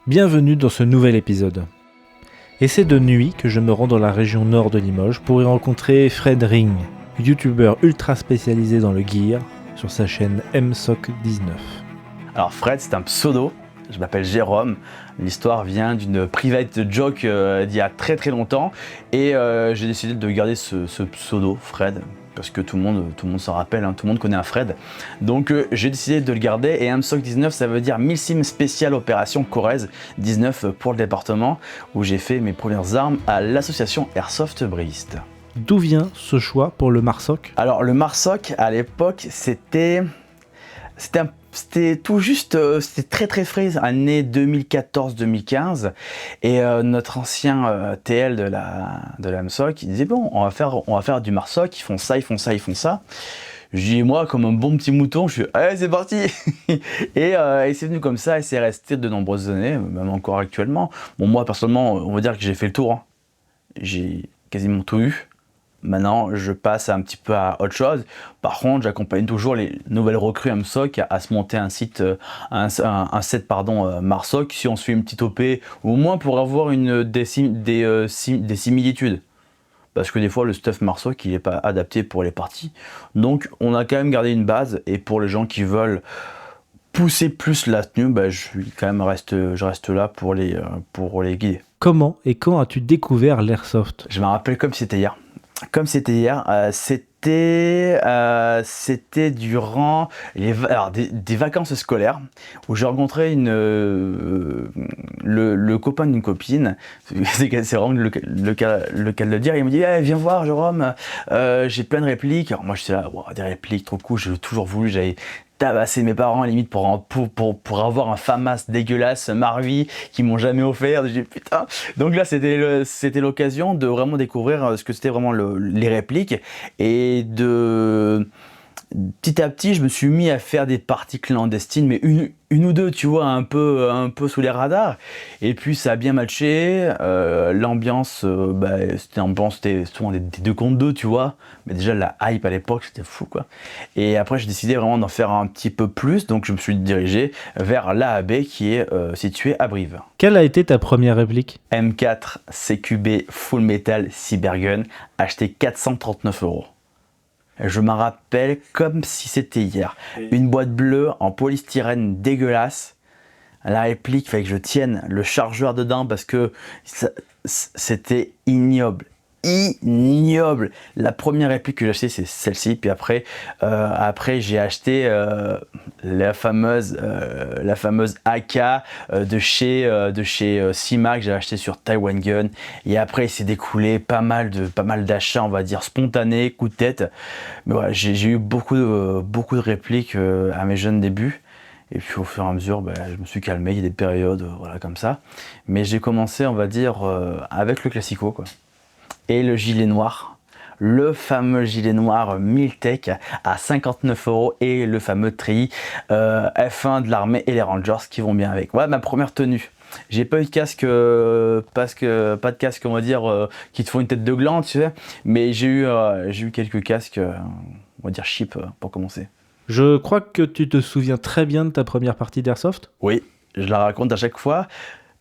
Bienvenue dans ce nouvel épisode. Et c'est de nuit que je me rends dans la région nord de Limoges pour y rencontrer Fred Ring, youtubeur ultra spécialisé dans le gear sur sa chaîne MSOC19. Alors Fred, c'est un pseudo, je m'appelle Jérôme, l'histoire vient d'une private joke d'il y a très longtemps et j'ai décidé de garder ce pseudo, Fred, parce que tout le monde s'en rappelle, hein, tout le monde connaît un Fred. Donc j'ai décidé de le garder et MSOC19 ça veut dire Milsim Spécial Opération Corrèze 19 pour le département où j'ai fait mes premières armes à l'association Airsoft Bréviste. D'où vient ce choix pour le MARSOC ? Alors le MARSOC à l'époque c'était tout juste, c'était très frais, année 2014-2015 et notre ancien TL de la MSOC, il disait bon, on va faire du MARSOC, ils font ça. Je dis moi comme un bon petit mouton, je suis allez c'est parti et c'est venu comme ça et c'est resté de nombreuses années, même encore actuellement. Bon moi personnellement, on va dire que j'ai fait le tour, hein. J'ai quasiment tout eu. Maintenant, je passe un petit peu à autre chose. Par contre, j'accompagne toujours les nouvelles recrues MSOC à se monter un set MARSOC si on suit une petite OP, ou au moins pour avoir des similitudes. Parce que des fois, le stuff MARSOC, il n'est pas adapté pour les parties. Donc, on a quand même gardé une base. Et pour les gens qui veulent pousser plus la tenue, je reste là pour les guider. Comment et quand as-tu découvert l'airsoft ? Je me rappelle comme c'était hier. C'était durant des vacances scolaires où j'ai rencontré le copain d'une copine. C'est vraiment le cas de le dire. Il me dit hey, viens voir Jérôme, j'ai plein de répliques. Alors moi j'étais là, wow, des répliques trop cool, j'ai toujours voulu, j'avais tabasser mes parents à la limite pour avoir un FAMAS dégueulasse Marvi qui m'ont jamais offert. J'ai dit putain. Donc là c'était l'occasion de vraiment découvrir ce que c'était vraiment les répliques et de petit à petit je me suis mis à faire des parties clandestines, mais une ou deux, tu vois, un peu sous les radars. Et puis ça a bien matché. L'ambiance, c'était souvent des 2 contre 2, tu vois. Mais déjà la hype à l'époque, c'était fou, quoi. Et après j'ai décidé vraiment d'en faire un petit peu plus. Donc je me suis dirigé vers l'AAB qui est située à Brive. Quelle a été ta première réplique ? M4 CQB Full Metal Cybergun, acheté 439 €. Je m'en rappelle comme si c'était hier. Une boîte bleue en polystyrène dégueulasse. La réplique, il fallait que je tienne le chargeur dedans parce que c'était ignoble. La première réplique que j'ai achetée, c'est celle-ci. Puis après j'ai acheté la fameuse AK de chez CIMAC. J'ai acheté sur Taiwan Gun. Et après, il s'est découlé pas mal d'achats, on va dire spontanés, coup de tête. Mais voilà, j'ai eu beaucoup de répliques à mes jeunes débuts. Et puis au fur et à mesure, je me suis calmé. Il y a des périodes, voilà, comme ça. Mais j'ai commencé, on va dire, avec le classico, quoi. Et le gilet noir, le fameux gilet noir Miltech à 59 € et le fameux treillis F1 de l'armée et les Rangers qui vont bien avec. Voilà ma première tenue. J'ai pas eu de casque, pas de casque, on va dire, qui te font une tête de gland, tu sais, mais j'ai eu quelques casques, on va dire cheap pour commencer. Je crois que tu te souviens très bien de ta première partie d'airsoft ? Oui, je la raconte à chaque fois.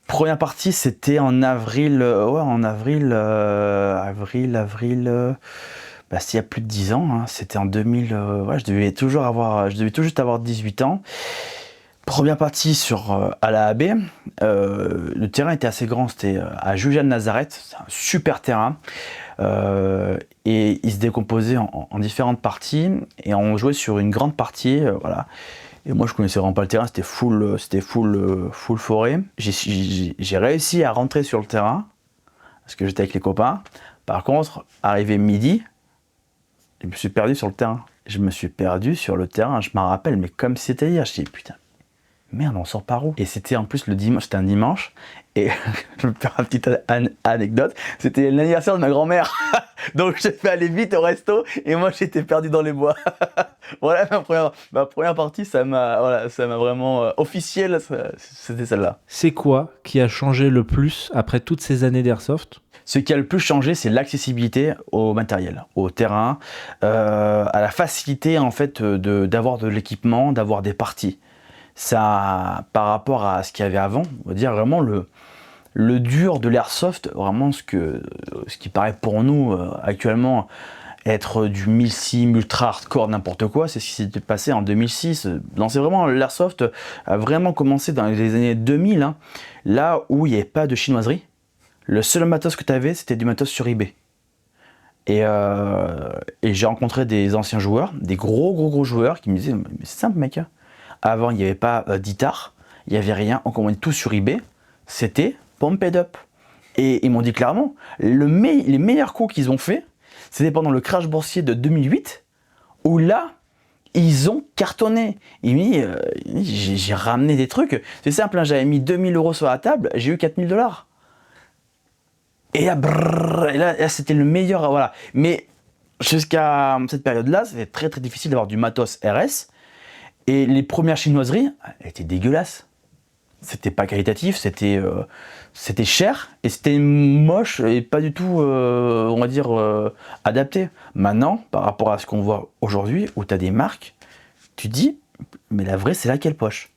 Première partie, c'était en avril, c'était il y a plus de 10 ans, hein, c'était en 2000, je devais tout juste avoir 18 ans. Première partie à la AB, le terrain était assez grand, c'était à Julian-Nazareth, c'est un super terrain. Et il se décomposait en différentes parties et on jouait sur une grande partie, voilà. Et moi je connaissais vraiment pas le terrain, c'était full forêt. J'ai réussi à rentrer sur le terrain parce que j'étais avec les copains. Par contre, arrivé midi, je me suis perdu sur le terrain. Je m'en rappelle, mais comme si c'était hier. Je dis putain, merde, on sort par où ? Et c'était en plus c'était un dimanche. Et je me fais une petite anecdote, c'était l'anniversaire de ma grand-mère. Donc j'ai fait aller vite au resto et moi j'étais perdu dans les bois. Voilà ma première partie, ça m'a vraiment officiel, c'était celle-là. C'est quoi qui a changé le plus après toutes ces années d'airsoft ? Ce qui a le plus changé, c'est l'accessibilité au matériel, au terrain, à la facilité en fait d'avoir de l'équipement, d'avoir des parties. ça, par rapport à ce qu'il y avait avant, on va dire vraiment le dur de l'airsoft, vraiment ce qui paraît pour nous actuellement être du 1006 ultra hardcore n'importe quoi, c'est ce qui s'était passé en 2006. Non, c'est vraiment l'airsoft a vraiment commencé dans les années 2000, hein, là où il n'y avait pas de chinoiserie. Le seul matos que tu avais, c'était du matos sur eBay. Et j'ai rencontré des anciens joueurs, des gros joueurs qui me disaient, mais c'est simple mec, avant il n'y avait pas d'ITAR, il n'y avait rien, on commandait tout sur eBay, c'était pumped up. Et ils m'ont dit clairement, les meilleurs coups qu'ils ont fait, c'était pendant le crash boursier de 2008, où là, ils ont cartonné. Il me dit, j'ai ramené des trucs, c'est simple, hein, j'avais mis 2000 € sur la table, j'ai eu 4000 $. Et là, c'était le meilleur, voilà. Mais jusqu'à cette période-là, c'était très très difficile d'avoir du matos RS. Et les premières chinoiseries, elles étaient dégueulasses. C'était pas qualitatif, c'était cher et c'était moche et pas du tout, on va dire, adapté. Maintenant, par rapport à ce qu'on voit aujourd'hui, où tu as des marques, tu dis, mais la vraie, c'est laquelle poche?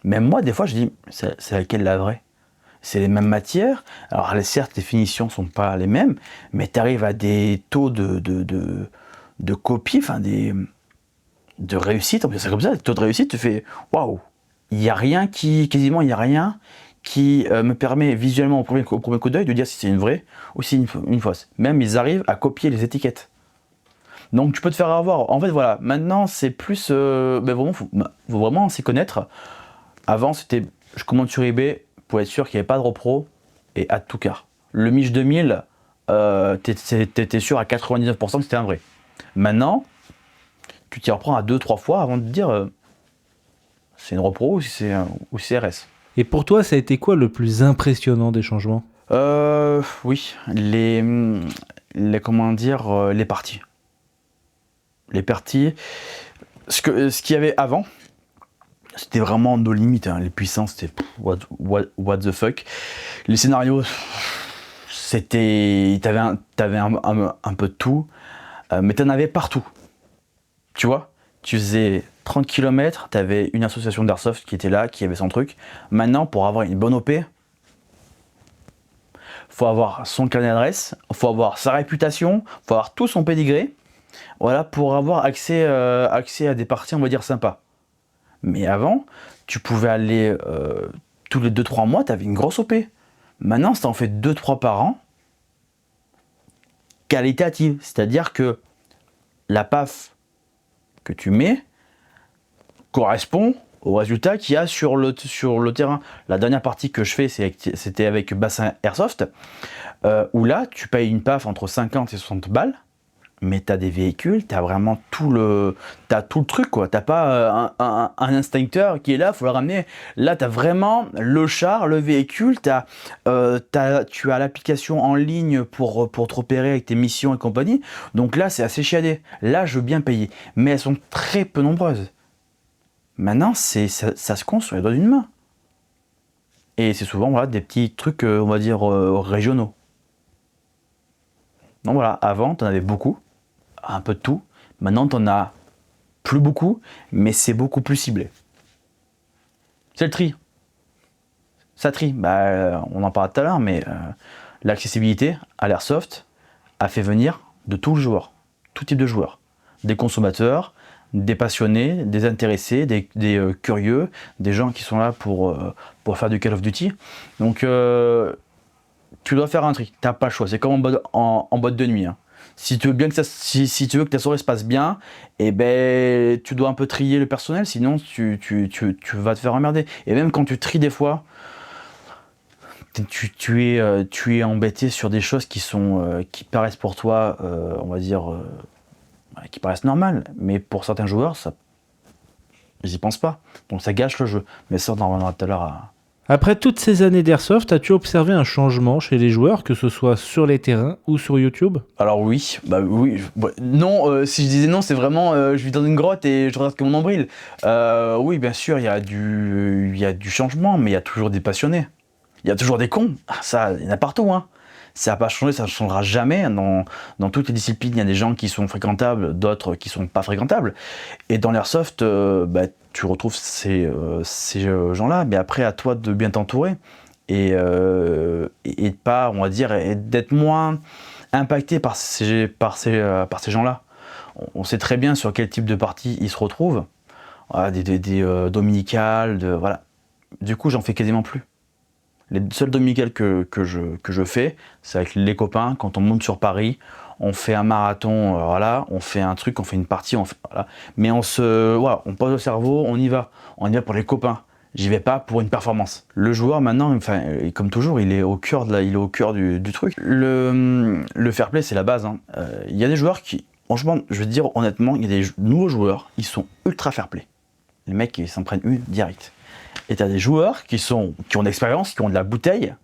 Même moi, des fois, je dis, c'est laquelle la vraie? C'est les mêmes matières. Alors, certes, les finitions sont pas les mêmes, mais tu arrives à des taux de copie, enfin, de réussite, on peut dire ça comme ça, des taux de réussite, tu fais, waouh! Il n'y a rien quasiment, il n'y a rien qui me permet visuellement au premier coup d'œil de dire si c'est une vraie ou si c'est une fausse. Même ils arrivent à copier les étiquettes. Donc tu peux te faire avoir. En fait voilà, maintenant c'est plus, vraiment, faut vraiment s'y connaître. Avant c'était, je commande sur eBay pour être sûr qu'il n'y avait pas de repro et à tout cas. Le Mich 2000, t'étais sûr à 99% que c'était un vrai. Maintenant, tu t'y reprends à 2-3 fois avant de te dire c'est une repro ou si c'est RS. Et pour toi, ça a été quoi le plus impressionnant des changements? Oui, comment dire, les parties. Les parties, ce qu'il y avait avant, c'était vraiment nos limites, hein. Les puissances, c'était what the fuck. Les scénarios, c'était, t'avais un peu de tout, mais t'en avais partout. Tu vois, tu faisais 30 km, tu avais une association d'airsoft qui était là, qui avait son truc. Maintenant, pour avoir une bonne OP, faut avoir son carnet d'adresse, faut avoir sa réputation, faut avoir tout son pédigré, voilà, pour avoir accès à des parties, on va dire, sympas. Mais avant, tu pouvais aller tous les 2-3 mois, tu avais une grosse OP. Maintenant, si tu en fais 2-3 par an, qualitative, c'est-à-dire que la PAF que tu mets correspond au résultat qu'il y a sur le terrain. La dernière partie que je fais, c'était avec Bassin Airsoft, où là, tu payes une PAF entre 50 et 60 balles, mais tu as des véhicules, tu as vraiment tout le truc, quoi. Tu n'as pas un instincteur qui est là, il faut le ramener. Là, tu as vraiment le char, le véhicule, tu as l'application en ligne pour te repérer avec tes missions et compagnie. Donc là, c'est assez chiadé. Là, je veux bien payer. Mais elles sont très peu nombreuses. Maintenant, ça se compte sur les doigts d'une main. Et c'est souvent voilà, des petits trucs, on va dire, régionaux. Donc voilà, avant, tu en avais beaucoup, un peu de tout. Maintenant, tu en as plus beaucoup, mais c'est beaucoup plus ciblé. C'est le tri. Ça trie. On en parlait tout à l'heure, mais l'accessibilité à l'airsoft a fait venir de tous les joueurs, tout type de joueurs. Des consommateurs, des passionnés, des intéressés, des curieux, des gens qui sont là pour faire du Call of Duty. Donc tu dois faire un tri, t'as pas le choix, c'est comme en boîte de nuit, hein. Si tu veux bien que si tu veux que ta soirée se passe bien, tu dois un peu trier le personnel, sinon tu vas te faire emmerder. Et même quand tu tries des fois, tu es embêté sur des choses qui paraissent pour toi, on va dire, qui paraissent normales, mais pour certains joueurs, ils y pensent pas. Donc ça gâche le jeu. Mais ça, on en reviendra tout à l'heure. Après toutes ces années d'airsoft, as-tu observé un changement chez les joueurs, que ce soit sur les terrains ou sur YouTube? Alors oui, oui. Non, si je disais non, c'est vraiment, je vis dans une grotte et je regarde que mon nombril. Oui, bien sûr, il y a du changement, mais il y a toujours des passionnés. Il y a toujours des cons. Ça, il y en a partout, hein. Ça n'a pas changé, ça ne changera jamais. Dans toutes les disciplines, il y a des gens qui sont fréquentables, d'autres qui ne sont pas fréquentables. Et dans l'airsoft, tu retrouves ces gens-là, mais après à toi de bien t'entourer et de pas, on va dire, et d'être moins impacté par ces gens-là. On sait très bien sur quel type de parties ils se retrouvent, voilà, des dominicales, voilà. Du coup, j'en fais quasiment plus. Les seules dominicales que je fais, c'est avec les copains, quand on monte sur Paris, on fait un marathon, voilà, on fait un truc, on fait une partie, voilà. Mais voilà, on pose le cerveau, on y va pour les copains. J'y vais pas pour une performance. Le joueur maintenant, enfin, comme toujours, il est au cœur du truc. Le fair play, c'est la base. Hein. Y a des joueurs qui, franchement, je veux dire honnêtement, il y a des nouveaux joueurs, ils sont ultra fair play. Les mecs, ils s'en prennent une direct. Et t'as des joueurs qui ont de l'expérience, qui ont de la bouteille.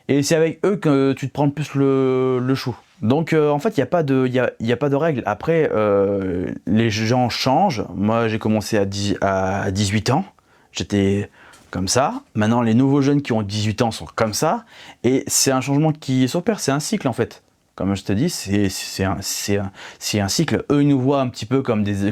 Et c'est avec eux que tu te prends plus le chou. Donc en fait, il n'y a pas de règle. Après, les gens changent. Moi, j'ai commencé à 18 ans. J'étais comme ça. Maintenant, les nouveaux jeunes qui ont 18 ans sont comme ça. Et c'est un changement qui s'opère. C'est un cycle en fait. Comme je te dis, c'est un cycle. Eux, ils nous voient un petit peu comme des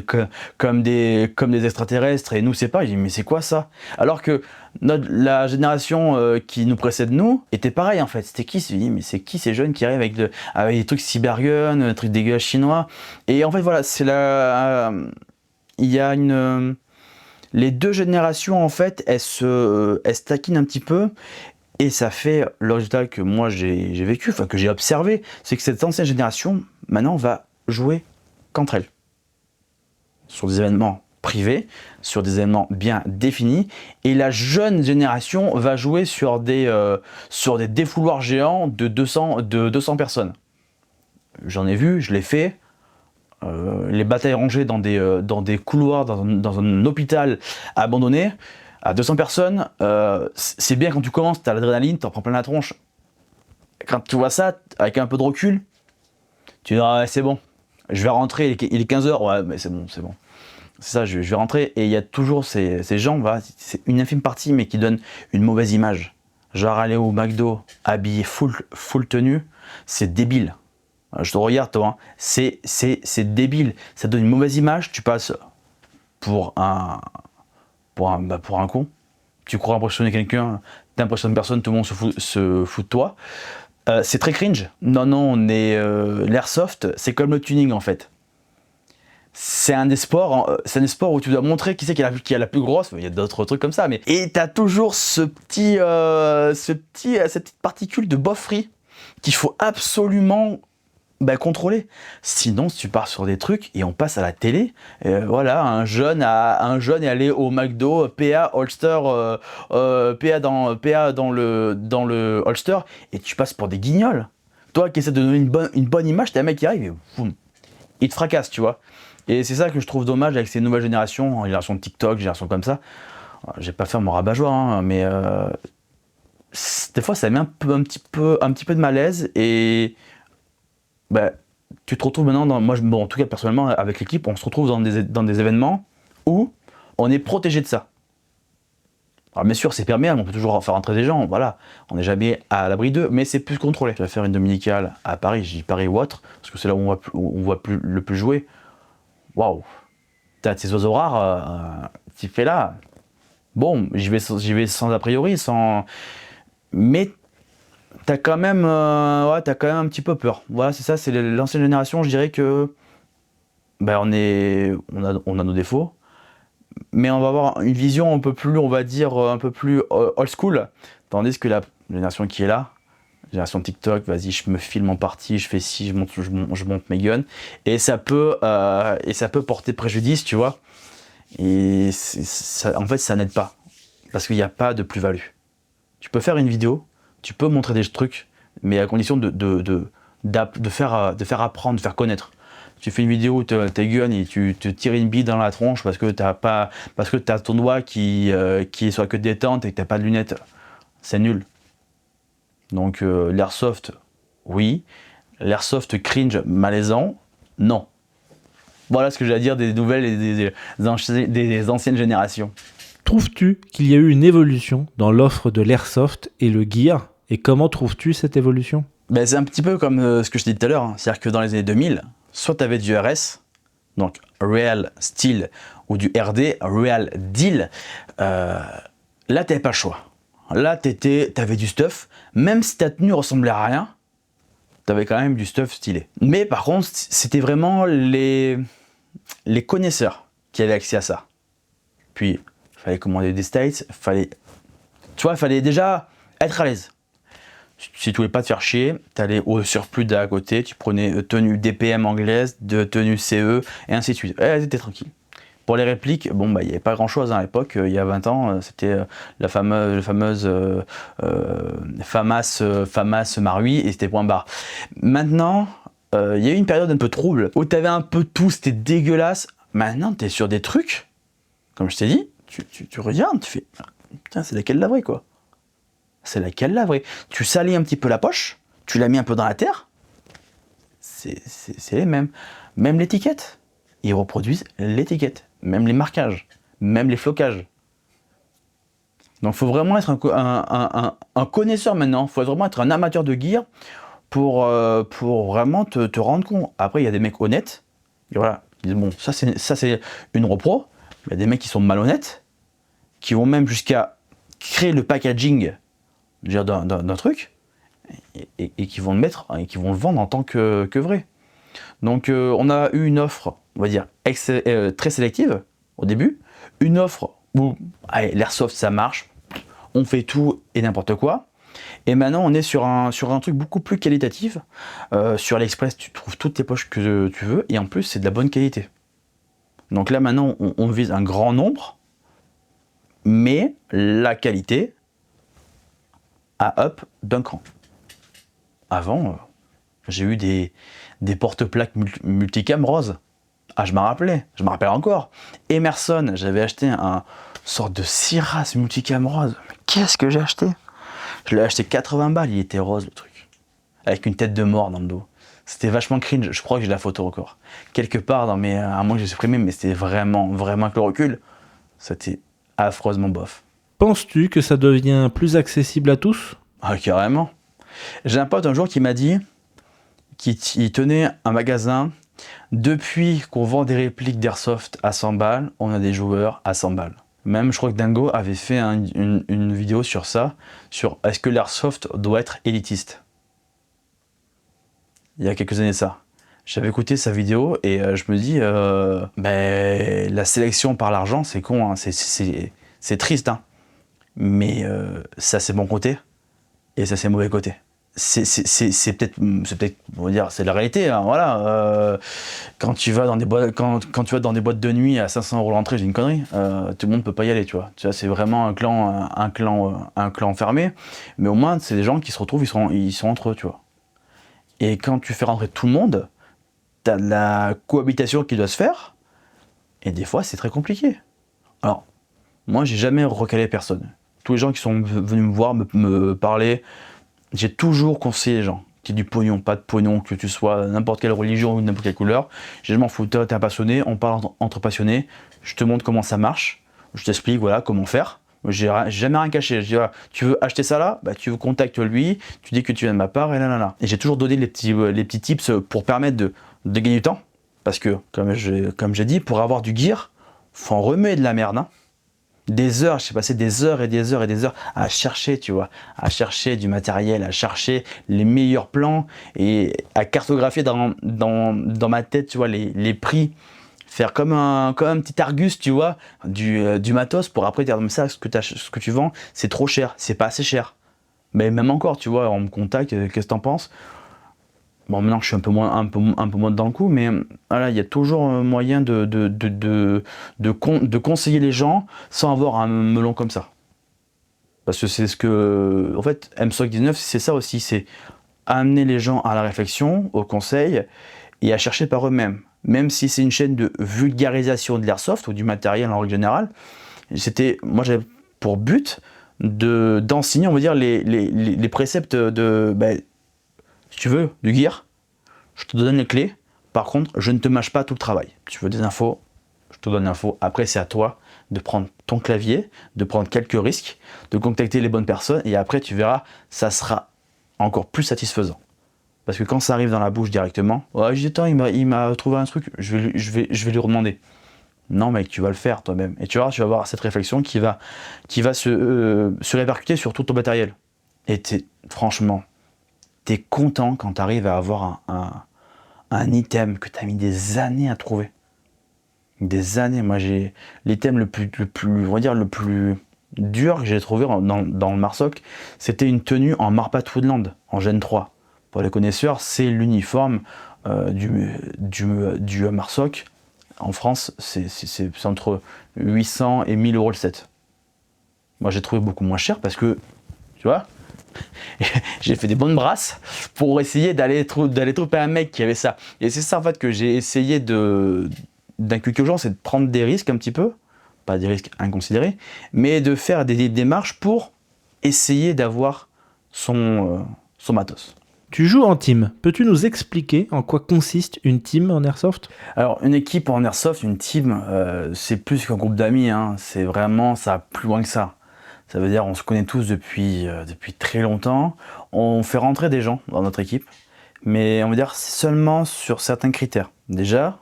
extraterrestres, et nous, c'est pas. Ils disent, mais c'est quoi ça? Alors que la génération qui nous précède, nous, était pareil en fait. C'était qui? Mais c'est qui ces jeunes qui arrivent avec des trucs cybergun, des trucs dégueulasses chinois? Et en fait, voilà, il y a les deux générations, en fait, elles se taquinent un petit peu. Et ça fait le résultat que moi j'ai vécu, enfin que j'ai observé, c'est que cette ancienne génération, maintenant, va jouer qu'entre elles. Sur des événements privés, sur des événements bien définis, et la jeune génération va jouer sur des défouloirs géants de 200 personnes. J'en ai vu, je l'ai fait. Les batailles rangées dans des couloirs, dans un hôpital abandonné, à 200 personnes, c'est bien quand tu commences, t'as l'adrénaline, t'en prends plein la tronche. Quand tu vois ça, avec un peu de recul, tu dis ah, c'est bon, je vais rentrer, il est 15h, ouais mais c'est bon. C'est ça, je vais rentrer, et il y a toujours ces gens, voilà, c'est une infime partie, mais qui donnent une mauvaise image. Genre aller au McDo, habillé full tenue, c'est débile. Je te regarde toi, hein. C'est débile, ça donne une mauvaise image, tu passes pour un con. Tu crois impressionner quelqu'un, t'impressionnes personne, tout le monde se fout de toi. C'est très cringe. Non, l'airsoft, c'est comme le tuning en fait. C'est un des sports où tu dois montrer qui c'est qui a la plus grosse. Il y a d'autres trucs comme ça, mais et t'as toujours cette petite particule de bofferie qu'il faut absolument contrôler. Sinon, si tu pars sur des trucs et on passe à la télé, voilà, un jeune est allé au McDo, PA holster, PA dans le holster, et tu passes pour des guignols. Toi qui essaies de donner une bonne image, t'as un mec qui arrive et boum, il te fracasse, tu vois. Et c'est ça que je trouve dommage avec ces nouvelles générations, génération de TikTok, génération comme ça. Je vais pas faire mon rabat-joie, hein, mais des fois ça met un petit peu de malaise, et tu te retrouves maintenant en tout cas personnellement avec l'équipe, on se retrouve dans des événements où on est protégé de ça. Alors bien sûr c'est perméable, on peut toujours faire entrer des gens, voilà, on n'est jamais à l'abri d'eux, mais c'est plus contrôlé. Je vais faire une dominicale à Paris, je dis Paris ou autre, parce que c'est là où on voit le plus jouer. Waouh, t'as tes oiseaux rares, tu fais là. Bon, j'y vais sans a priori, mais t'as quand même un petit peu peur. Voilà, c'est ça, c'est l'ancienne génération, je dirais que on a nos défauts, mais on va avoir une vision un peu plus, on va dire, un peu plus old school, tandis que la génération qui est là, génération TikTok, vas-y, je me filme en partie, je fais ci, je monte mes guns, et ça peut porter préjudice, tu vois. Et en fait, ça n'aide pas, parce qu'il n'y a pas de plus-value. Tu peux faire une vidéo, tu peux montrer des trucs, mais à condition de faire apprendre, de faire connaître. Tu fais une vidéo où t'es gun et tu te tires une bille dans la tronche parce que t'as ton doigt qui est sur la queue de détente et que t'as pas de lunettes, c'est nul. Donc l'airsoft, oui. L'airsoft cringe, malaisant, non. Voilà ce que j'ai à dire des nouvelles et des anciennes générations. Trouves-tu qu'il y a eu une évolution dans l'offre de l'airsoft et le gear? Et comment trouves-tu cette évolution? C'est un petit peu comme ce que je disais tout à l'heure, hein. C'est-à-dire que dans les années 2000, soit tu avais du RS, donc Real Steel, ou du RD, Real Deal, là t'avais pas le choix. Là t'avais du stuff, même si ta tenue ressemblait à rien, t'avais quand même du stuff stylé. Mais par contre, c'était vraiment les connaisseurs qui avaient accès à ça. Puis, il fallait commander des States, il fallait déjà être à l'aise. Si tu voulais pas te faire chier, tu allais au surplus d'à côté, tu prenais tenue DPM anglaise, de tenue CE, et ainsi de suite. Et t'étais tranquille. Pour les répliques, bon, bah, il n'y avait pas grand chose à l'époque. Il y a 20 ans, c'était la fameuse FAMAS Marui, et c'était point barre. Maintenant, il y a eu une période un peu trouble où tu avais un peu tout, c'était dégueulasse. Maintenant, tu es sur des trucs, comme je t'ai dit, tu regardes, tu fais putain, c'est laquelle la vraie, quoi. C'est laquelle la vraie. Tu salis un petit peu la poche, tu l'as mis un peu dans la terre, c'est les mêmes. Même l'étiquette, ils reproduisent l'étiquette, même les marquages, même les flocages. Donc il faut vraiment être un connaisseur maintenant, il faut vraiment être un amateur de gear pour vraiment te rendre compte. Après, il y a des mecs honnêtes, et voilà, ils disent bon, ça c'est une repro. Il y a des mecs qui sont malhonnêtes, qui vont même jusqu'à créer le packaging d'un truc, et qui vont le mettre, et qui vont le vendre en tant que vrai. Donc on a eu une offre, on va dire, très sélective au début, une offre où l'airsoft ça marche, on fait tout et n'importe quoi, et maintenant on est sur un truc beaucoup plus qualitatif. Sur AliExpress tu trouves toutes les poches que tu veux, et en plus c'est de la bonne qualité. Donc là maintenant on vise un grand nombre, mais la qualité a up d'un cran. Avant, j'ai eu des porte-plaques multicam roses. Ah, je me rappelle encore. Emerson, j'avais acheté un sorte de Siras multicam rose. Mais qu'est-ce que j'ai acheté? Je l'ai acheté 80 balles, il était rose le truc. Avec une tête de mort dans le dos. C'était vachement cringe, je crois que j'ai la photo encore. Quelque part dans mes... À moins que j'ai supprimé, mais c'était vraiment avec le recul, c'était affreusement bof. Penses-tu que ça devient plus accessible à tous? Ah, carrément. J'ai un pote un jour qui m'a dit qu'il tenait un magasin. Depuis qu'on vend des répliques d'airsoft à 100 balles, on a des joueurs à 100 balles. Même, je crois que Dingo avait fait une vidéo sur ça, sur est-ce que l'airsoft doit être élitiste. Il y a quelques années de ça. J'avais écouté sa vidéo et je me dis, la sélection par l'argent, c'est con, hein, c'est triste, hein. Mais ça c'est bon côté et ça c'est mauvais côté. C'est peut-être, on va dire, c'est la réalité, hein, voilà. Quand tu vas dans des boîtes, quand tu vas dans des boîtes de nuit à 500 € l'entrée, j'ai une connerie. Tout le monde peut pas y aller, tu vois. Tu vois, c'est vraiment un clan fermé. Mais au moins, c'est des gens qui se retrouvent, ils sont entre eux, tu vois. Et quand tu fais rentrer tout le monde, t'as de la cohabitation qui doit se faire. Et des fois, c'est très compliqué. Alors, moi, j'ai jamais recalé personne. Tous les gens qui sont venus me voir, me parler, j'ai toujours conseillé les gens. Qu'il y ait du pognon, pas de pognon, que tu sois n'importe quelle religion ou n'importe quelle couleur. Je m'en fous, t'es un passionné, on parle entre passionnés, je te montre comment ça marche, je t'explique voilà, comment faire. J'ai jamais rien caché. Je dis voilà, tu veux acheter ça là, bah, tu contactes lui, tu dis que tu viens de ma part, et là. Et j'ai toujours donné les petits tips pour permettre de gagner du temps. Parce que, comme j'ai dit, pour avoir du gear, faut en remuer de la merde, hein. Des heures, j'ai passé des heures et des heures et des heures à chercher, tu vois, à chercher du matériel, à chercher les meilleurs plans et à cartographier dans ma tête, tu vois, les prix, faire comme un petit Argus, tu vois, du matos pour après dire comme ça, ce que tu vends, c'est trop cher, c'est pas assez cher. Mais même encore, tu vois, on me contacte, qu'est-ce que t'en penses? Bon, maintenant je suis un peu moins dans le coup, mais voilà, il y a toujours moyen de conseiller les gens sans avoir un melon comme ça. Parce que c'est ce que... En fait, MSOC 19, c'est ça aussi, c'est amener les gens à la réflexion, au conseil, et à chercher par eux-mêmes. Même si c'est une chaîne de vulgarisation de l'airsoft ou du matériel en règle générale, moi j'avais pour but d'enseigner, on va dire, les préceptes de... si tu veux, du gear, je te donne les clés. Par contre, je ne te mâche pas tout le travail. Tu veux des infos, je te donne l'info. Après, c'est à toi de prendre ton clavier, de prendre quelques risques, de contacter les bonnes personnes. Et après, tu verras, ça sera encore plus satisfaisant. Parce que quand ça arrive dans la bouche directement, ouais, j'ai dit, attends, il m'a trouvé un truc, je vais lui redemander. Non mec, tu vas le faire toi-même. Et tu vas avoir cette réflexion qui va se répercuter sur tout ton matériel. Et franchement, t'es content quand t'arrives à avoir un item que t'as mis des années à trouver. Des années. Moi, j'ai l'item on va dire le plus dur que j'ai trouvé dans le Marsoc, c'était une tenue en Marpat Woodland, en Gen 3. Pour les connaisseurs, c'est l'uniforme du Marsoc. En France, c'est entre 800 et 1000 euros le set. Moi, j'ai trouvé beaucoup moins cher parce que, tu vois, j'ai fait des bonnes brasses pour essayer d'aller trouver un mec qui avait ça. Et c'est ça, en fait, que j'ai essayé d'inculquer aux gens, c'est de prendre des risques un petit peu, pas des risques inconsidérés, mais de faire des démarches pour essayer d'avoir son matos. Tu joues en team. Peux-tu nous expliquer en quoi consiste une team en Airsoft ? Alors, une équipe en Airsoft, une team, c'est plus qu'un groupe d'amis, hein. C'est vraiment, ça va plus loin que ça. Ça veut dire on se connaît tous depuis très longtemps. On fait rentrer des gens dans notre équipe, mais on va dire seulement sur certains critères. Déjà,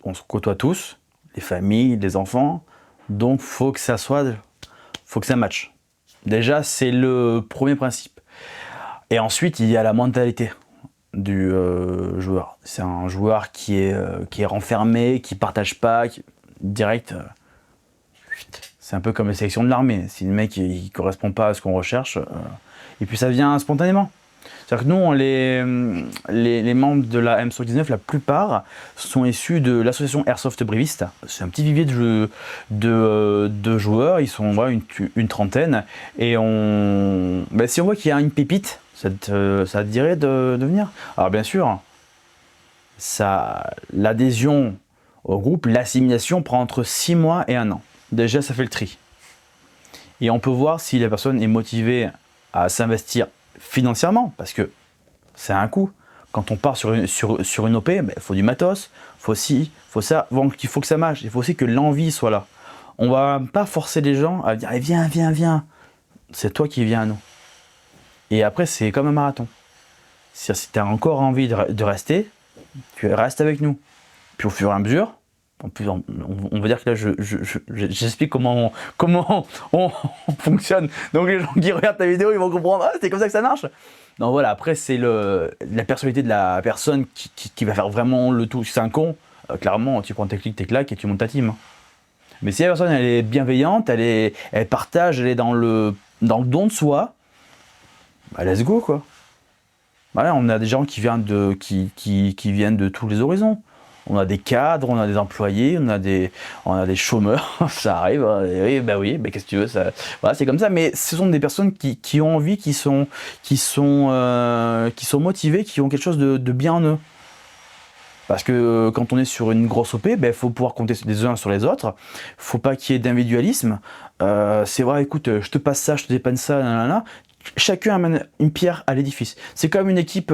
on se côtoie tous, les familles, les enfants, donc faut que ça matche. Déjà, c'est le premier principe. Et ensuite, il y a la mentalité du joueur. C'est un joueur qui est renfermé, qui partage pas, direct. C'est un peu comme les sélections de l'armée. Si le mec il correspond pas à ce qu'on recherche, et puis ça vient spontanément. C'est-à-dire que nous, les membres de la MSOC 19, la plupart sont issus de l'association Airsoft Briviste. C'est un petit vivier de joueurs, ils sont une trentaine. Et si on voit qu'il y a une pépite, ça te dirait de venir. Alors bien sûr, l'adhésion au groupe, l'assimilation prend entre 6 mois et 1 an. Déjà, ça fait le tri. Et on peut voir si la personne est motivée à s'investir financièrement, parce que c'est un coût. Quand on part sur une OP, il faut du matos, faut ça, donc il faut que ça marche. Il faut aussi que l'envie soit là. On va pas forcer les gens à dire eh, viens. C'est toi qui viens à nous. Et après, c'est comme un marathon. Si tu as encore envie de rester, tu restes avec nous. Puis au fur et à mesure, on va dire que là, j'explique comment on fonctionne. Donc les gens qui regardent ta vidéo, ils vont comprendre, c'est comme ça que ça marche. Donc voilà, après, c'est la personnalité de la personne qui va faire vraiment le tout. Si c'est un con, clairement, tu prends tes clics, tes claques et tu montes ta team. Mais si la personne, elle est bienveillante, elle partage, elle est dans le don de soi, bah let's go, quoi. Voilà, on a des gens qui viennent de tous les horizons. On a des cadres, on a des employés, on a des chômeurs, ça arrive. Oui, qu'est-ce que tu veux, ça, voilà, c'est comme ça. Mais ce sont des personnes qui ont envie, qui sont motivées, qui ont quelque chose de bien en eux. Parce que quand on est sur une grosse OP, faut pouvoir compter les uns sur les autres. Faut pas qu'il y ait d'individualisme. C'est vrai, écoute, je te passe ça, je te dépanne ça, nanana. Chacun amène une pierre à l'édifice. C'est comme une équipe,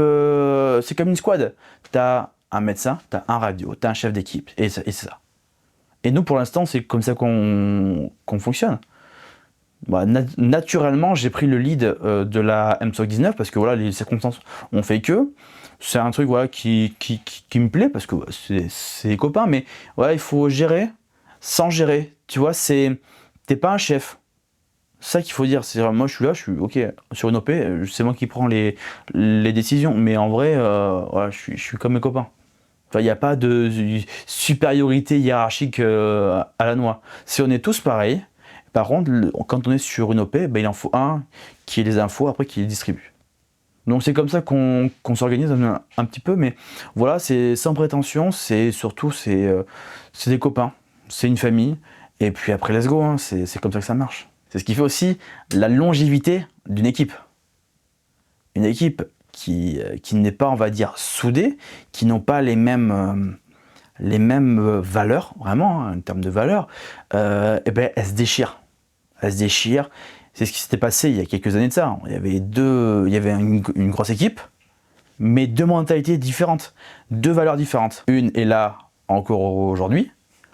c'est comme une squad. T'as un médecin, t'as un radio, t'as un chef d'équipe, et c'est ça. Et nous, pour l'instant, c'est comme ça qu'on fonctionne. Naturellement, j'ai pris le lead de la MSOC 19 parce que voilà, les circonstances ont fait que. C'est un truc qui me plaît parce que c'est des copains, mais voilà, il faut gérer sans gérer. Tu vois, t'es pas un chef. C'est ça qu'il faut dire. C'est moi, je suis ok sur une OP, c'est moi qui prends les décisions. Mais en vrai, je suis comme mes copains. Il n'y a pas de supériorité hiérarchique à la noix. Si on est tous pareils, par contre, quand on est sur une OP, il en faut un qui ait les infos, après qui les distribue. Donc c'est comme ça qu'on s'organise un petit peu, mais voilà, c'est sans prétention, c'est des copains, c'est une famille, et puis après let's go, hein, c'est comme ça que ça marche. C'est ce qui fait aussi la longévité d'une équipe. Une équipe qui n'est pas, on va dire, soudée, qui n'ont pas les mêmes valeurs, vraiment, hein, en termes de valeurs, elles se déchirent. Elles se déchirent. C'est ce qui s'était passé il y a quelques années de ça. Il y avait une grosse équipe, mais 2 mentalités différentes, 2 valeurs différentes. Une est là encore aujourd'hui,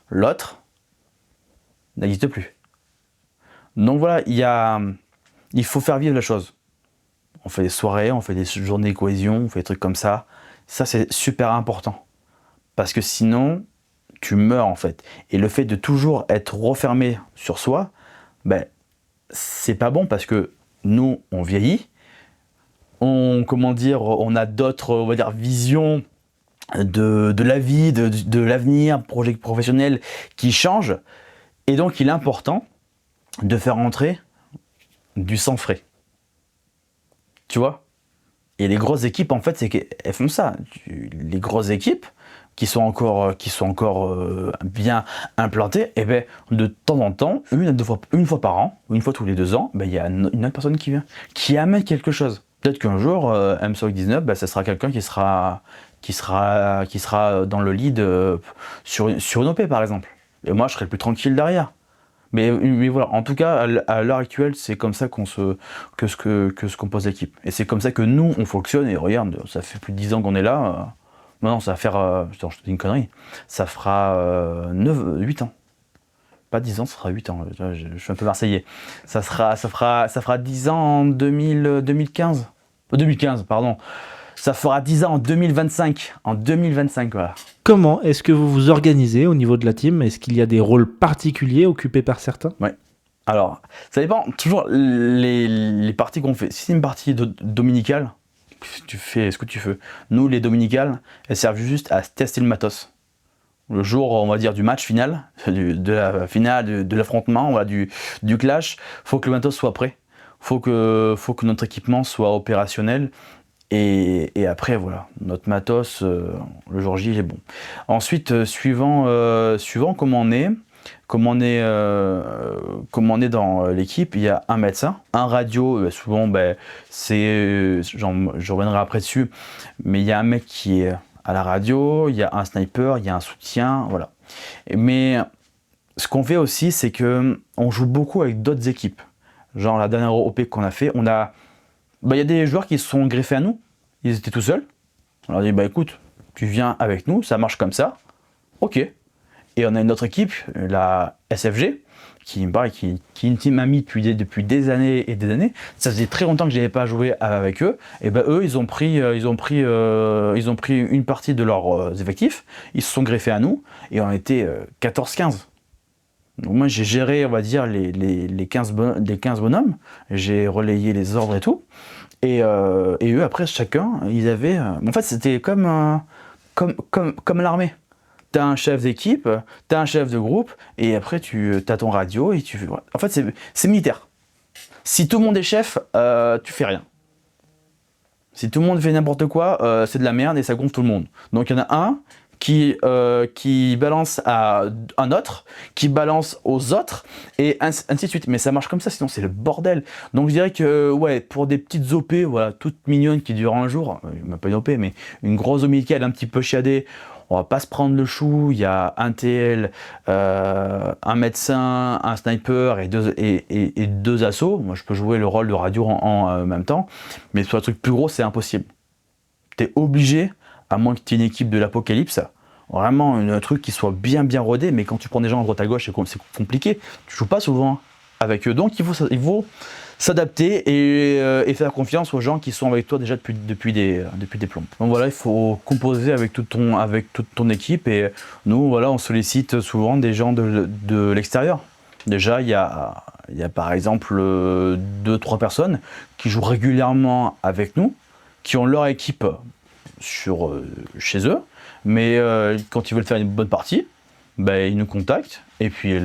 l'autre n'existe plus. Donc voilà, il faut faire vivre la chose. On fait des soirées, on fait des journées de cohésion, on fait des trucs comme ça. Ça, c'est super important. Parce que sinon, tu meurs en fait. Et le fait de toujours être refermé sur soi, ben, c'est pas bon parce que nous, on vieillit, on a d'autres, on va dire, visions de la vie, de l'avenir, projet professionnel qui changent. Et donc, il est important de faire entrer du sang frais. Tu vois ? Et les grosses équipes, en fait, c'est qu'elles font ça. Les grosses équipes qui sont encore bien implantées, et ben, de temps en temps, une fois par an, ou une fois tous les 2 ans, ben, il y a une autre personne qui vient, qui amène quelque chose. Peut-être qu'un jour, MSOC 19, ben, ça sera quelqu'un qui sera dans le lead sur une OP, par exemple. Et moi, je serai le plus tranquille derrière. Mais voilà, en tout cas, à l'heure actuelle, c'est comme ça que se compose l'équipe. Et c'est comme ça que nous, on fonctionne. Et regarde, ça fait plus de 10 ans qu'on est là. Non, ça va faire... je te dis une connerie. Ça fera 8 ans. Pas 10 ans, ça fera 8 ans. Je suis un peu marseillais. Ça fera 10 ans en 2015. 2015, pardon. Ça fera 10 ans en 2025. En 2025, voilà. Comment est-ce que vous vous organisez au niveau de la team ? Est-ce qu'il y a des rôles particuliers occupés par certains ? Ouais. Alors, ça dépend toujours les parties qu'on fait. Si c'est une partie dominicale, tu fais ce que tu veux. Nous, les dominicales, elles servent juste à tester le matos. Le jour, on va dire, du match final, de la finale, de l'affrontement, voilà, du clash, faut que le matos soit prêt. Faut que notre équipement soit opérationnel. Et après, voilà, notre matos, le jour J, il est bon. Ensuite, suivant comment on est dans l'équipe, il y a un médecin, un radio, souvent, je reviendrai après dessus, mais il y a un mec qui est à la radio, il y a un sniper, il y a un soutien, voilà. Mais ce qu'on fait aussi, c'est qu'on joue beaucoup avec d'autres équipes. Genre la dernière OP qu'on a fait, il y a des joueurs qui se sont greffés à nous, ils étaient tout seuls. On leur dit, écoute, tu viens avec nous, ça marche comme ça, ok. Et on a une autre équipe, la SFG, qui est une team amie depuis des années et des années. Ça faisait très longtemps que je n'avais pas joué avec eux. Et eux, ils ont pris une partie de leurs effectifs, ils se sont greffés à nous, et on était 14-15. Donc moi, j'ai géré, on va dire, les 15 bonhommes, j'ai relayé les ordres et tout. Et eux, après, chacun, ils avaient... en fait, c'était comme l'armée. T'as un chef d'équipe, t'as un chef de groupe, et après, t'as ton radio, et tu... En fait, c'est militaire. Si tout le monde est chef, tu fais rien. Si tout le monde fait n'importe quoi, c'est de la merde, et ça gonfle tout le monde. Donc, il y en a un qui balance à un autre, qui balance aux autres, et ainsi de suite. Mais ça marche comme ça, sinon c'est le bordel. Donc je dirais que pour des petites OP, voilà, toutes mignonnes qui durent un jour, même pas une OP, mais une grosse omicale un petit peu chiadée, on va pas se prendre le chou. Il y a un TL, un médecin, un sniper et deux assos. Moi je peux jouer le rôle de radio en même temps, mais sur un truc plus gros, c'est impossible. T'es obligé, à moins que tu aies une équipe de l'apocalypse, vraiment un truc qui soit bien rodé, mais quand tu prends des gens à droite à gauche, c'est compliqué, tu joues pas souvent avec eux, donc il faut s'adapter et faire confiance aux gens qui sont avec toi déjà depuis des plombs. Donc voilà, il faut composer avec toute ton équipe, et nous, voilà, on sollicite souvent des gens de l'extérieur. Déjà, il y a par exemple 2-3 personnes qui jouent régulièrement avec nous, qui ont leur équipe chez eux, mais quand ils veulent faire une bonne partie, ils nous contactent, et puis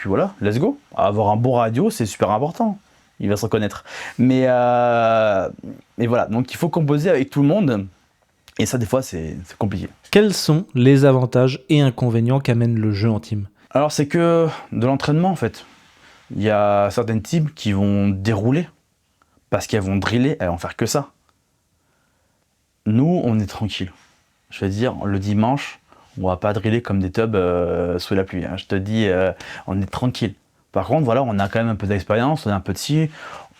voilà, let's go. Avoir un bon radio, c'est super important, il va se reconnaître. Mais voilà, donc il faut composer avec tout le monde, et ça des fois c'est compliqué. Quels sont les avantages et inconvénients qu'amène le jeu en team ? Alors c'est que de l'entraînement en fait. Il y a certaines teams qui vont dérouler, parce qu'elles vont driller, elles vont faire que ça. Nous, on est tranquille. Je veux dire, le dimanche, on va pas driller comme des tubs sous la pluie. Hein. Je te dis, on est tranquille. Par contre, voilà, on a quand même un peu d'expérience, on a un peu de ci.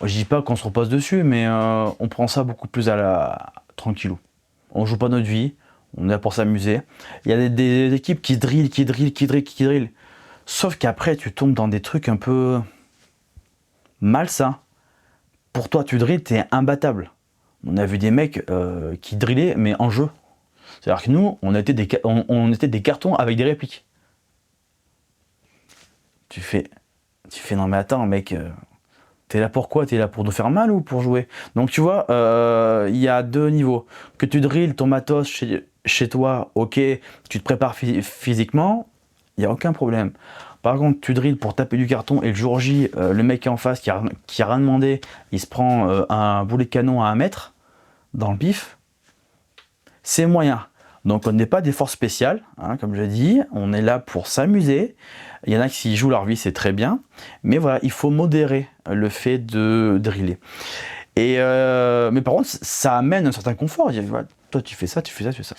Je dis pas qu'on se repose dessus, mais on prend ça beaucoup plus à la tranquillou. On joue pas notre vie, on est là pour s'amuser. Il y a des équipes qui drillent. Sauf qu'après, tu tombes dans des trucs un peu malsains. Pour toi, tu drilles, t'es imbattable. On a vu des mecs qui drillaient, mais en jeu. C'est-à-dire que nous, on était des cartons avec des répliques. Tu fais non mais attends mec, t'es là pour quoi? T'es là pour nous faire mal ou pour jouer? Donc tu vois, il y a 2 niveaux. Que tu drilles ton matos chez toi, ok, tu te prépares physiquement, il n'y a aucun problème. Par contre, tu drilles pour taper du carton et le jour J, le mec en face qui a rien demandé, il se prend un boulet de canon à 1 mètre dans le pif, c'est moyen. Donc on n'est pas des forces spéciales, hein, comme je dis, on est là pour s'amuser. Il y en a qui jouent leur vie, c'est très bien, mais voilà, il faut modérer le fait de driller. Et mais par contre, ça amène un certain confort. Dire, voilà, toi tu fais ça, tu fais ça, tu fais ça.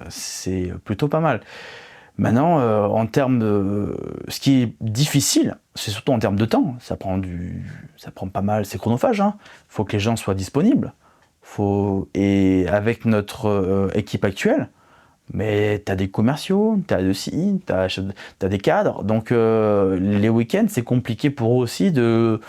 C'est plutôt pas mal. Maintenant, en termes de... Ce qui est difficile, c'est surtout en termes de temps. Ça prend pas mal, c'est chronophage. Hein. Faut que les gens soient disponibles. Et avec notre équipe actuelle, mais tu as des commerciaux, tu as des cadres. Donc les week-ends, c'est compliqué pour eux aussi de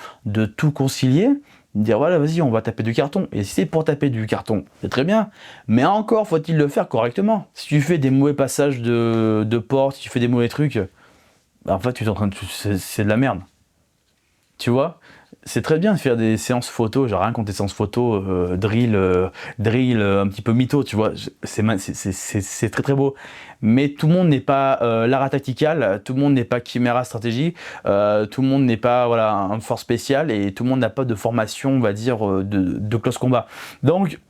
tout concilier. Dire voilà, vas-y, on va taper du carton. Et si c'est pour taper du carton, c'est très bien. Mais encore faut-il le faire correctement. Si tu fais des mauvais passages de porte, si tu fais des mauvais trucs, bah, en fait, c'est de la merde. Tu vois? C'est très bien de faire des séances photo, j'ai rien contre des séances photo, drill, un petit peu mytho, tu vois, c'est très très beau. Mais tout le monde n'est pas Lara Tactical, tout le monde n'est pas Chimera Stratégie, tout le monde n'est pas voilà, un force spécial et tout le monde n'a pas de formation, on va dire, de close combat. Donc,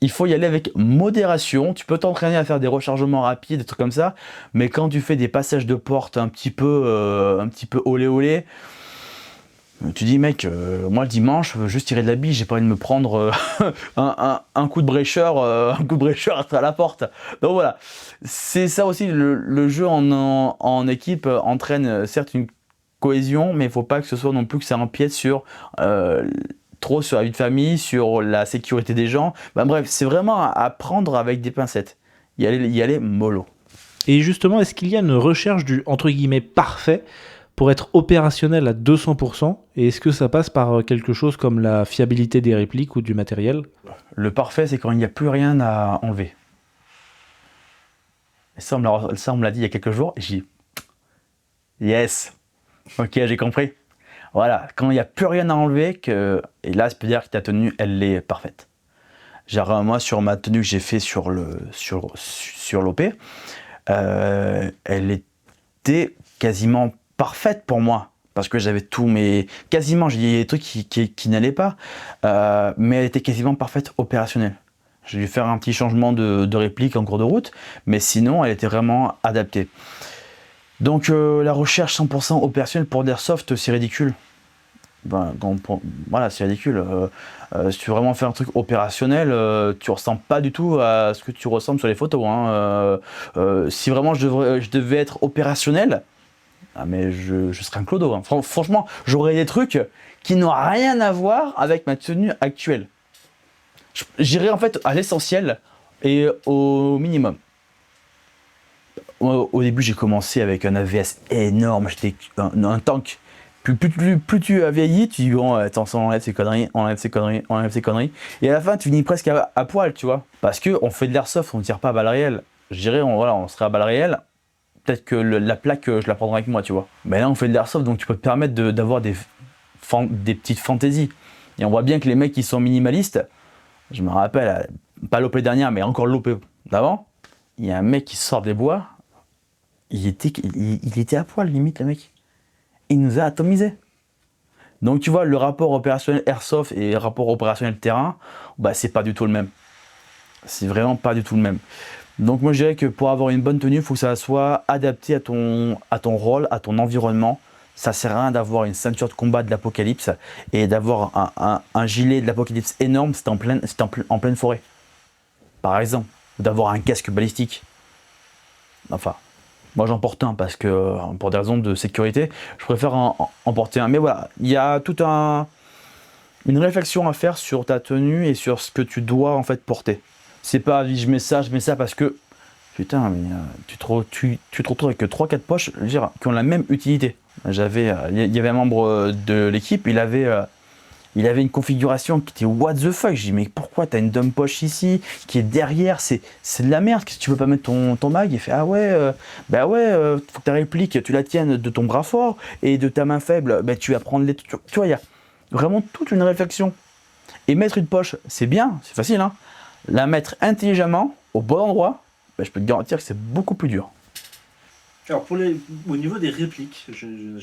il faut y aller avec modération. Tu peux t'entraîner à faire des rechargements rapides, des trucs comme ça, mais quand tu fais des passages de porte un petit peu olé olé, tu dis mec, moi le dimanche, je veux juste tirer de la bille, j'ai pas envie de me prendre un coup de brécheur, à la porte. Donc voilà, c'est ça aussi, le jeu en équipe entraîne certes une cohésion, mais il faut pas que ce soit non plus que ça empiète trop sur la vie de famille, sur la sécurité des gens. Ben, bref, c'est vraiment à prendre avec des pincettes, y aller mollo. Et justement, est-ce qu'il y a une recherche du entre guillemets parfait pour être opérationnel à 200%, et est-ce que ça passe par quelque chose comme la fiabilité des répliques ou du matériel? Le parfait, c'est quand il n'y a plus rien à enlever. Et ça, on me l'a dit il y a quelques jours, et j'ai dit yes, ok, j'ai compris. Voilà, quand il n'y a plus rien à enlever, et là, ça peut dire que ta tenue, elle est parfaite. Genre, moi, sur ma tenue que j'ai fait sur l'OP, elle était quasiment parfaite pour moi parce que j'avais quasiment j'ai des trucs qui n'allaient pas, mais elle était quasiment parfaite opérationnelle. J'ai dû faire un petit changement de réplique en cours de route, mais sinon elle était vraiment adaptée. Donc la recherche 100% opérationnelle pour l'Airsoft, c'est ridicule. Voilà, c'est ridicule. Si tu veux vraiment faire un truc opérationnel, tu ressembles pas du tout à ce que tu ressembles sur les photos. Hein. Si vraiment je devais être opérationnel, mais je serais un clodo. Hein. Franchement, j'aurais des trucs qui n'ont rien à voir avec ma tenue actuelle. J'irais en fait à l'essentiel et au minimum. Au début, j'ai commencé avec un AVS énorme, j'étais un tank. Plus tu as vieilli, tu dis bon, attends, on enlève ces conneries, on enlève ces conneries. Et à la fin, tu finis presque à poil, tu vois. Parce qu'on fait de l'airsoft, on ne tire pas à balles réelles. Je dirais, on serait à balles réelles. Peut-être que la plaque, je la prendrai avec moi, tu vois. Mais là, on fait de l'airsoft, donc tu peux te permettre d'avoir des petites fantaisies. Et on voit bien que les mecs qui sont minimalistes, je me rappelle, pas l'OP dernière, mais encore l'OP d'avant, il y a un mec qui sort des bois, il était à poil, limite, le mec. Il nous a atomisés. Donc tu vois, le rapport opérationnel airsoft et le rapport opérationnel terrain, bah, c'est pas du tout le même. C'est vraiment pas du tout le même. Donc moi je dirais que pour avoir une bonne tenue, il faut que ça soit adapté à ton rôle, à ton environnement. Ça sert à rien d'avoir une ceinture de combat de l'apocalypse et d'avoir un gilet de l'apocalypse énorme, c'est en pleine forêt. Par exemple, ou d'avoir un casque balistique. Enfin, moi j'en porte un parce que pour des raisons de sécurité, je préfère en porter un. Mais voilà, il y a toute une réflexion à faire sur ta tenue et sur ce que tu dois en fait porter. C'est pas je mets ça parce que putain, mais tu te retrouves avec 3-4 poches, je veux dire, qui ont la même utilité. Il y avait un membre de l'équipe, il avait il avait une configuration qui était what the fuck. J'ai dit mais pourquoi t'as une dump poche ici qui est derrière, c'est de la merde, qu'est-ce que tu veux pas mettre ton mag? Il fait ah ouais, bah ouais, faut que ta réplique tu la tiennes de ton bras fort et de ta main faible, bah tu vas prendre les... Tu vois, il y a vraiment toute une réflexion. Et mettre une poche, c'est bien, c'est facile, hein. La mettre intelligemment, au bon endroit, bah, je peux te garantir que c'est beaucoup plus dur. Alors, au niveau des répliques,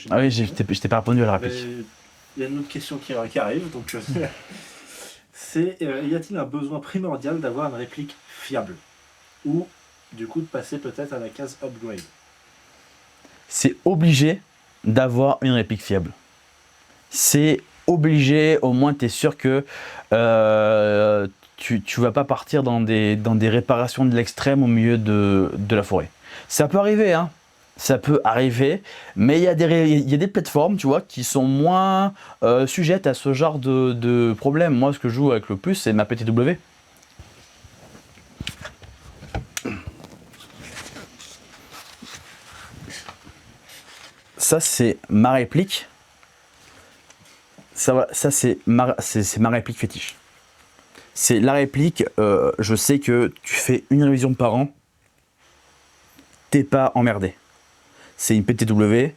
ah oui, je t'ai pas répondu à la réplique. Il y a une autre question qui arrive, donc c'est y a-t-il un besoin primordial d'avoir une réplique fiable? Ou du coup de passer peut-être à la case upgrade? C'est obligé d'avoir une réplique fiable. C'est obligé, au moins tu es sûr que tu vas pas partir dans des réparations de l'extrême au milieu de la forêt. Ça peut arriver, hein. Ça peut arriver, mais il y a des plateformes, tu vois, qui sont moins sujettes à ce genre de problème. Moi, ce que je joue avec le plus, c'est ma PTW. Ça, c'est ma réplique. Ça c'est ma réplique fétiche. C'est la réplique, je sais que tu fais une révision par an, t'es pas emmerdé. C'est une PTW,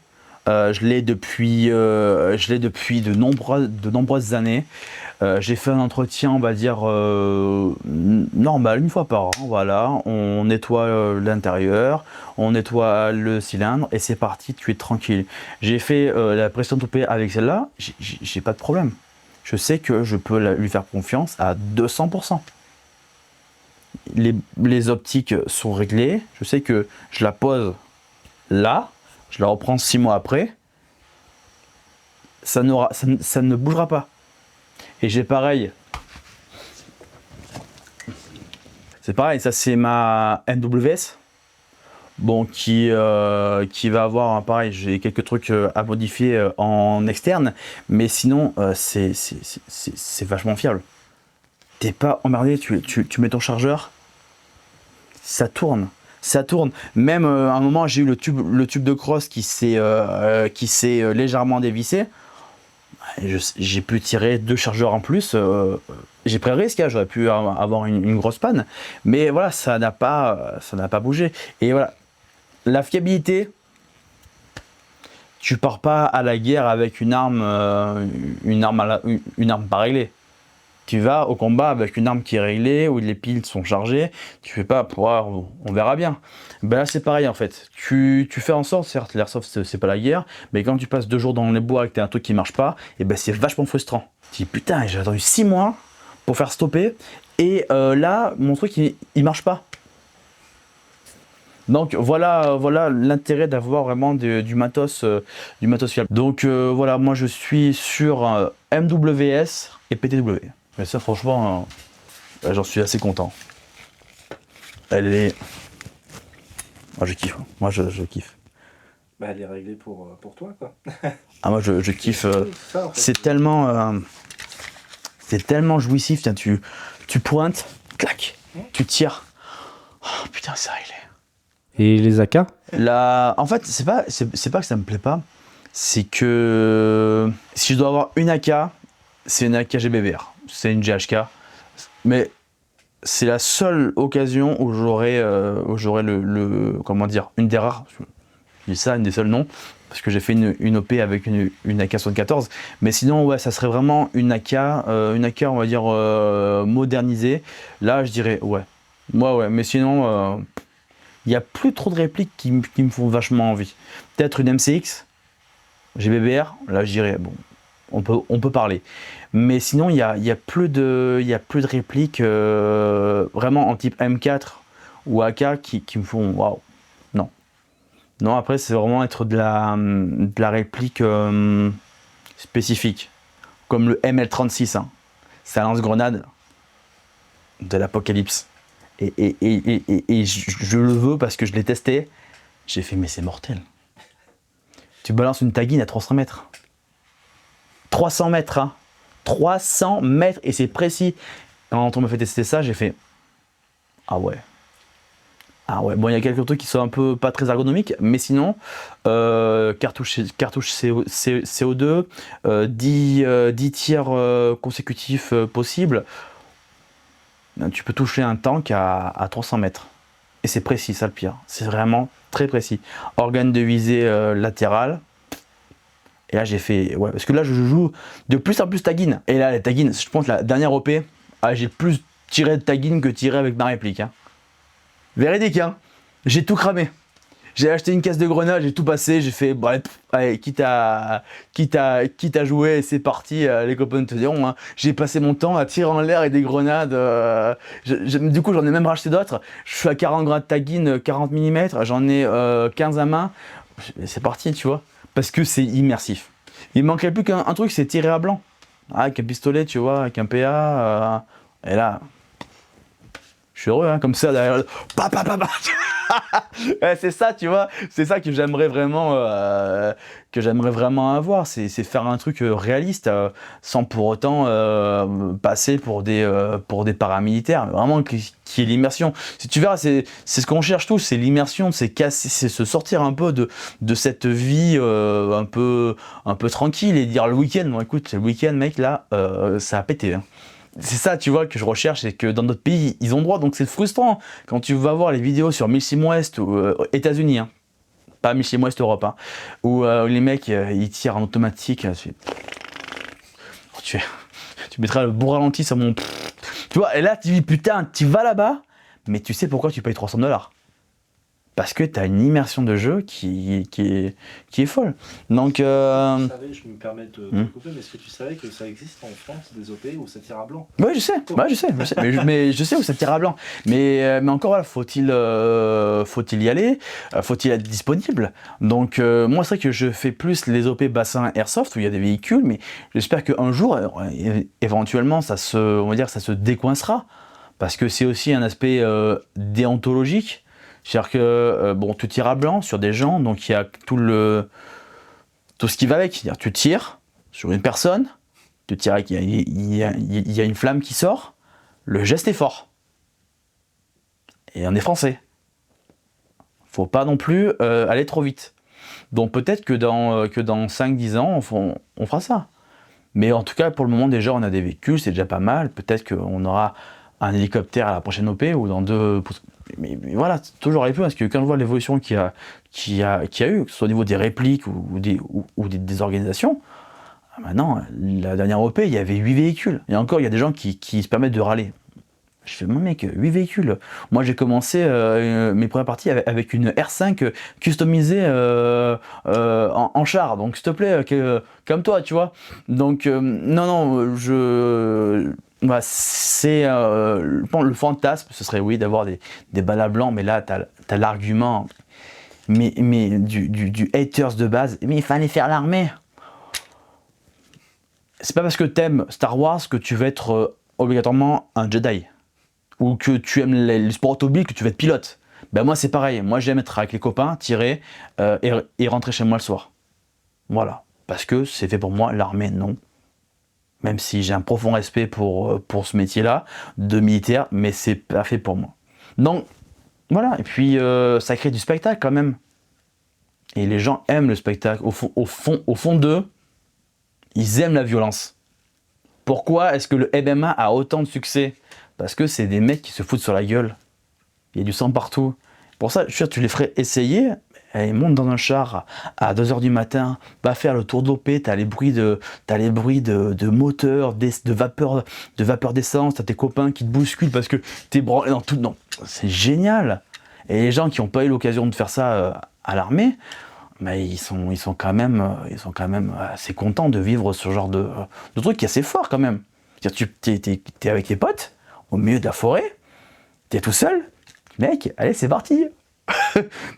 je l'ai depuis de nombreuses années. J'ai fait un entretien, on va dire, normal, une fois par an, voilà. On nettoie l'intérieur, on nettoie le cylindre et c'est parti, tu es tranquille. J'ai fait la pression topée avec celle-là, j'ai pas de problème. Je sais que je peux lui faire confiance à 200%. Les optiques sont réglées, je sais que je la pose là, je la reprends 6 mois après, ça ne bougera pas. Et j'ai pareil, c'est pareil, ça c'est ma MWS, bon, qui va avoir, pareil, j'ai quelques trucs à modifier en externe, mais sinon c'est vachement fiable. T'es pas emmerdé, tu mets ton chargeur, ça tourne. Ça tourne. Même à un moment, j'ai eu le tube de crosse qui s'est légèrement dévissé. J'ai pu tirer 2 chargeurs en plus. J'ai pris le risque, hein, j'aurais pu avoir une grosse panne. Mais voilà, ça n'a pas bougé. Et voilà, la fiabilité, tu pars pas à la guerre avec une arme pas réglée. Tu vas au combat avec une arme qui est réglée, où les piles sont chargées, tu fais pas pour on verra bien. Ben là c'est pareil en fait, tu fais en sorte, certes l'airsoft c'est pas la guerre, mais quand tu passes 2 jours dans les bois avec un truc qui marche pas, et ben c'est vachement frustrant. Tu dis putain, j'ai attendu 6 mois pour faire stopper, et là mon truc il marche pas. Donc voilà l'intérêt d'avoir vraiment du matos fiable. Donc voilà, moi je suis sur MWS et PTW. Mais ça franchement, j'en suis assez content. Elle est... Moi je kiffe, moi je kiffe. Bah elle est réglée pour toi quoi. Ah moi je kiffe, ça, en fait. C'est tellement jouissif, tiens, tu pointes, clac, tu tires. Oh putain c'est réglé. Et les AK? En fait c'est pas que ça me plaît pas, c'est que si je dois avoir une AK, c'est une AK GBVR. C'est une GHK, mais c'est la seule occasion où j'aurai comment dire, une des rares, je dis ça, une des seuls noms, parce que j'ai fait une OP avec une AK-74, mais sinon ouais, ça serait vraiment une AK on va dire modernisée. Là je dirais ouais, mais sinon il n'y a plus trop de répliques qui me font vachement envie. Peut-être une MCX, GBBR, là je dirais bon, on peut parler. Mais sinon, il y a plus de répliques vraiment en type M4 ou AK qui me font waouh. Non. Non, après, c'est vraiment être de la réplique spécifique. Comme le ML36. Hein. C'est un lance-grenade de l'apocalypse. Et je le veux parce que je l'ai testé. J'ai fait, mais c'est mortel. Tu balances une taguine à 300 mètres. 300 mètres, hein. 300 mètres et c'est précis. Quand on m'a fait tester ça, j'ai fait ah ouais. Ah ouais, bon, il y a quelques trucs qui sont un peu pas très ergonomiques, mais sinon, cartouche CO2, 10 tirs consécutifs possibles, tu peux toucher un tank à 300 mètres. Et c'est précis, ça le pire. C'est vraiment très précis. Organe de visée latéral. Et là, j'ai fait. Ouais, parce que là, je joue de plus en plus Taguine. Et là, les Taguine, je pense la dernière OP, j'ai plus tiré de Taguine que tiré avec ma réplique. Hein. Véridique, hein. J'ai tout cramé. J'ai acheté une caisse de grenades, j'ai tout passé, j'ai fait, bref, allez, quitte à jouer, c'est parti, les copains te diront, hein. J'ai passé mon temps à tirer en l'air avec des grenades, du coup j'en ai même racheté d'autres, je suis à 40 grammes de taguine, 40 mm, j'en ai 15 à main, c'est parti, tu vois, parce que c'est immersif. Il me manquait plus qu'un truc, c'est tirer à blanc, avec un pistolet, tu vois, avec un PA, et là, je suis heureux, hein, comme ça, derrière, ouais, c'est ça, tu vois, c'est ça que j'aimerais vraiment avoir, c'est faire un truc réaliste, sans pour autant passer pour des paramilitaires, mais vraiment qui est l'immersion. Si tu verras, c'est ce qu'on cherche tous, c'est l'immersion, c'est se sortir un peu de cette vie un peu tranquille et dire le week-end, bon écoute, le week-end mec, là, ça a pété. Hein. C'est ça, tu vois, que je recherche, et que dans notre pays, ils ont droit, donc c'est frustrant quand tu vas voir les vidéos sur Milsim West ou États-Unis, hein. Pas Milsim West Europe, hein, où les mecs ils tirent en automatique. Tu mettras le bon ralenti sur mon. Tu vois, et là tu dis putain, tu vas là-bas, mais tu sais pourquoi tu payes 300$. Parce que tu as une immersion de jeu qui est folle. Donc, Tu savais, je me permets de te couper, mais est-ce que tu savais que ça existe en France, des OP où ça tire à blanc? Oui, je sais. Je sais. Mais je sais où ça tire à blanc. Mais encore, voilà, faut-il y aller? Faut-il être disponible? Donc, moi, c'est vrai que je fais plus les OP bassin airsoft où il y a des véhicules, mais j'espère qu'un jour, éventuellement, ça se décoincera. Parce que c'est aussi un aspect déontologique. C'est-à-dire que tu tires à blanc sur des gens, donc il y a tout ce qui va avec. C'est-à-dire tu tires sur une personne, tu tires avec, il y a une flamme qui sort, le geste est fort. Et on est français. Faut pas non plus aller trop vite. Donc peut-être que dans 5-10 ans, on fera ça. Mais en tout cas, pour le moment, déjà, on a des véhicules, c'est déjà pas mal. Peut-être qu'on aura un hélicoptère à la prochaine OP ou dans 2... Mais voilà, c'est toujours avec peu, parce que quand je vois l'évolution qu'il y a eu, que ce soit au niveau des répliques ou des organisations, maintenant, la dernière OP, il y avait 8 véhicules. Et encore, il y a des gens qui se permettent de râler. Je fais, mon mec, 8 véhicules. Moi, j'ai commencé mes premières parties avec une R5 customisée en char. Donc, s'il te plaît, comme toi, tu vois. Donc, non, bah, c'est le fantasme, ce serait oui d'avoir des balles à blanc, mais là t'as l'argument, mais du haters de base, mais il fallait faire l'armée. C'est pas parce que t'aimes Star Wars que tu vas être obligatoirement un Jedi, ou que tu aimes les sports automobiles que tu vas être pilote. Ben moi c'est pareil, moi j'aime être avec les copains, tirer et rentrer chez moi le soir. Voilà, parce que c'est fait pour moi. L'armée non. Même si j'ai un profond respect pour ce métier-là, de militaire, mais c'est pas fait pour moi. Donc, voilà, et puis ça crée du spectacle quand même. Et les gens aiment le spectacle. Au fond d'eux, ils aiment la violence. Pourquoi est-ce que le MMA a autant de succès? Parce que c'est des mecs qui se foutent sur la gueule. Il y a du sang partout. Pour ça, je suis sûr que tu les ferais essayer. Elle monte dans un char à 2h du matin, va faire le tour d'OP, t'as les bruits de moteur, de vapeur d'essence, t'as tes copains qui te bousculent parce que t'es branlé dans tout. Non, c'est génial. Et les gens qui n'ont pas eu l'occasion de faire ça à l'armée, bah, ils sont quand même assez contents de vivre ce genre de truc qui est assez fort quand même. C'est-à-dire, t'es avec tes potes, au milieu de la forêt, t'es tout seul, mec, allez, c'est parti.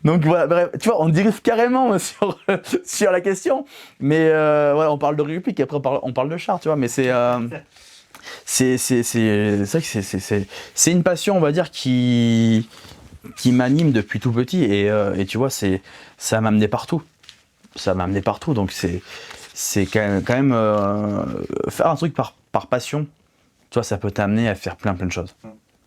Donc voilà, bref, tu vois, on dérive carrément sur la question, mais voilà, on parle de réplique, après on parle de char, tu vois, mais c'est vrai que c'est une passion, on va dire, qui m'anime depuis tout petit, et tu vois, ça m'a amené partout, donc c'est quand même faire un truc par passion, tu vois, ça peut t'amener à faire plein de choses.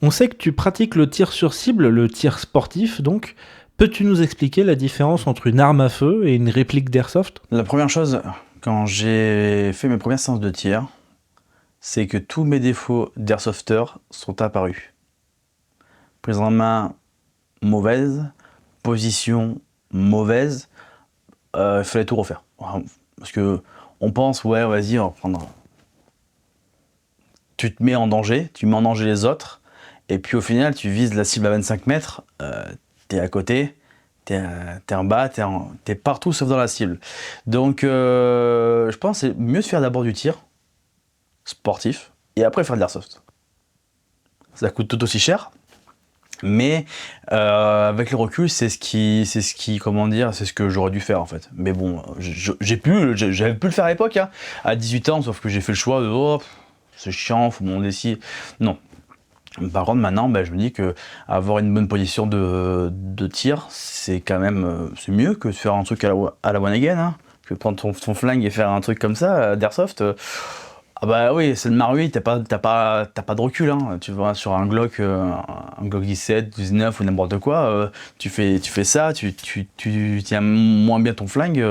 On sait que tu pratiques le tir sur cible, le tir sportif donc. Peux-tu nous expliquer la différence entre une arme à feu et une réplique d'airsoft ? La première chose, quand j'ai fait mes premières séances de tir, c'est que tous mes défauts d'airsofter sont apparus. Prise en main mauvaise, position mauvaise, il fallait tout refaire. Parce que on pense, ouais, vas-y, on va prendre. Tu te mets en danger, tu mets en danger les autres, et puis au final, tu vises la cible à 25 mètres, t'es à côté, t'es en bas, t'es partout sauf dans la cible. Donc, je pense que c'est mieux de faire d'abord du tir sportif, et après faire de l'airsoft. Ça coûte tout aussi cher, mais avec le recul, c'est ce que j'aurais dû faire en fait. Mais bon, j'avais pu le faire à l'époque, hein, à 18 ans, sauf que j'ai fait le choix de c'est chiant, faut monter ici. Non. Par contre, maintenant, je me dis que avoir une bonne position de tir, c'est quand même c'est mieux que de faire un truc à la one again, hein, que prendre ton flingue et faire un truc comme ça d'airsoft. Ah bah oui, c'est le Marui, t'as pas de recul, hein. Tu vois, sur un Glock 17, 19 ou n'importe quoi, tu fais ça, tu tiens moins bien ton flingue,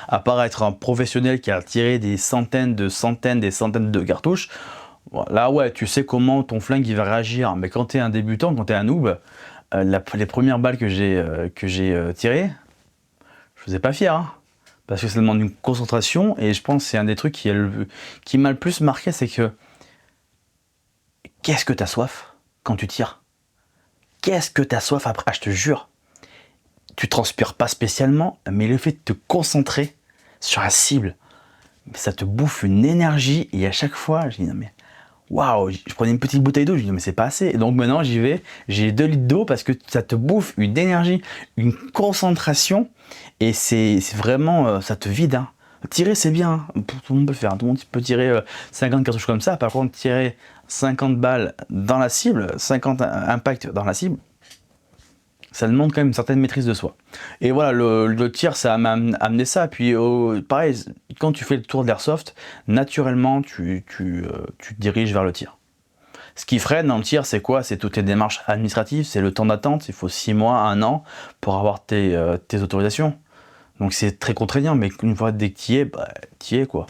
à part être un professionnel qui a tiré des centaines de cartouches. Là ouais, tu sais comment ton flingue il va réagir, mais quand t'es un débutant, quand t'es un noob, les premières balles que j'ai tirées, je faisais pas fier, hein. Parce que ça demande une concentration, et je pense que c'est un des trucs qui m'a le plus marqué, c'est que qu'est-ce que t'as soif quand tu tires? Qu'est-ce que t'as soif après? Ah, je te jure, tu transpires pas spécialement, mais le fait de te concentrer sur la cible, ça te bouffe une énergie, et à chaque fois, je dis non mais waouh, je prenais une petite bouteille d'eau, je dis non mais c'est pas assez. Et donc maintenant j'y vais, j'ai 2 litres d'eau parce que ça te bouffe une énergie, une concentration, et c'est vraiment, ça te vide, hein. Tirer c'est bien, hein. Tout le monde peut le faire, tout le monde peut tirer 50 cartouches comme ça. Par contre tirer 50 balles dans la cible, 50 impacts dans la cible, ça demande quand même une certaine maîtrise de soi. Et voilà, le tir, ça m'a amené ça. Puis pareil, quand tu fais le tour de l'airsoft, naturellement, tu te diriges vers le tir. Ce qui freine dans le tir, c'est quoi? C'est toutes les démarches administratives, c'est le temps d'attente. Il faut 6 mois, 1 an pour avoir tes autorisations. Donc c'est très contraignant, mais une fois dès que tu y es, quoi.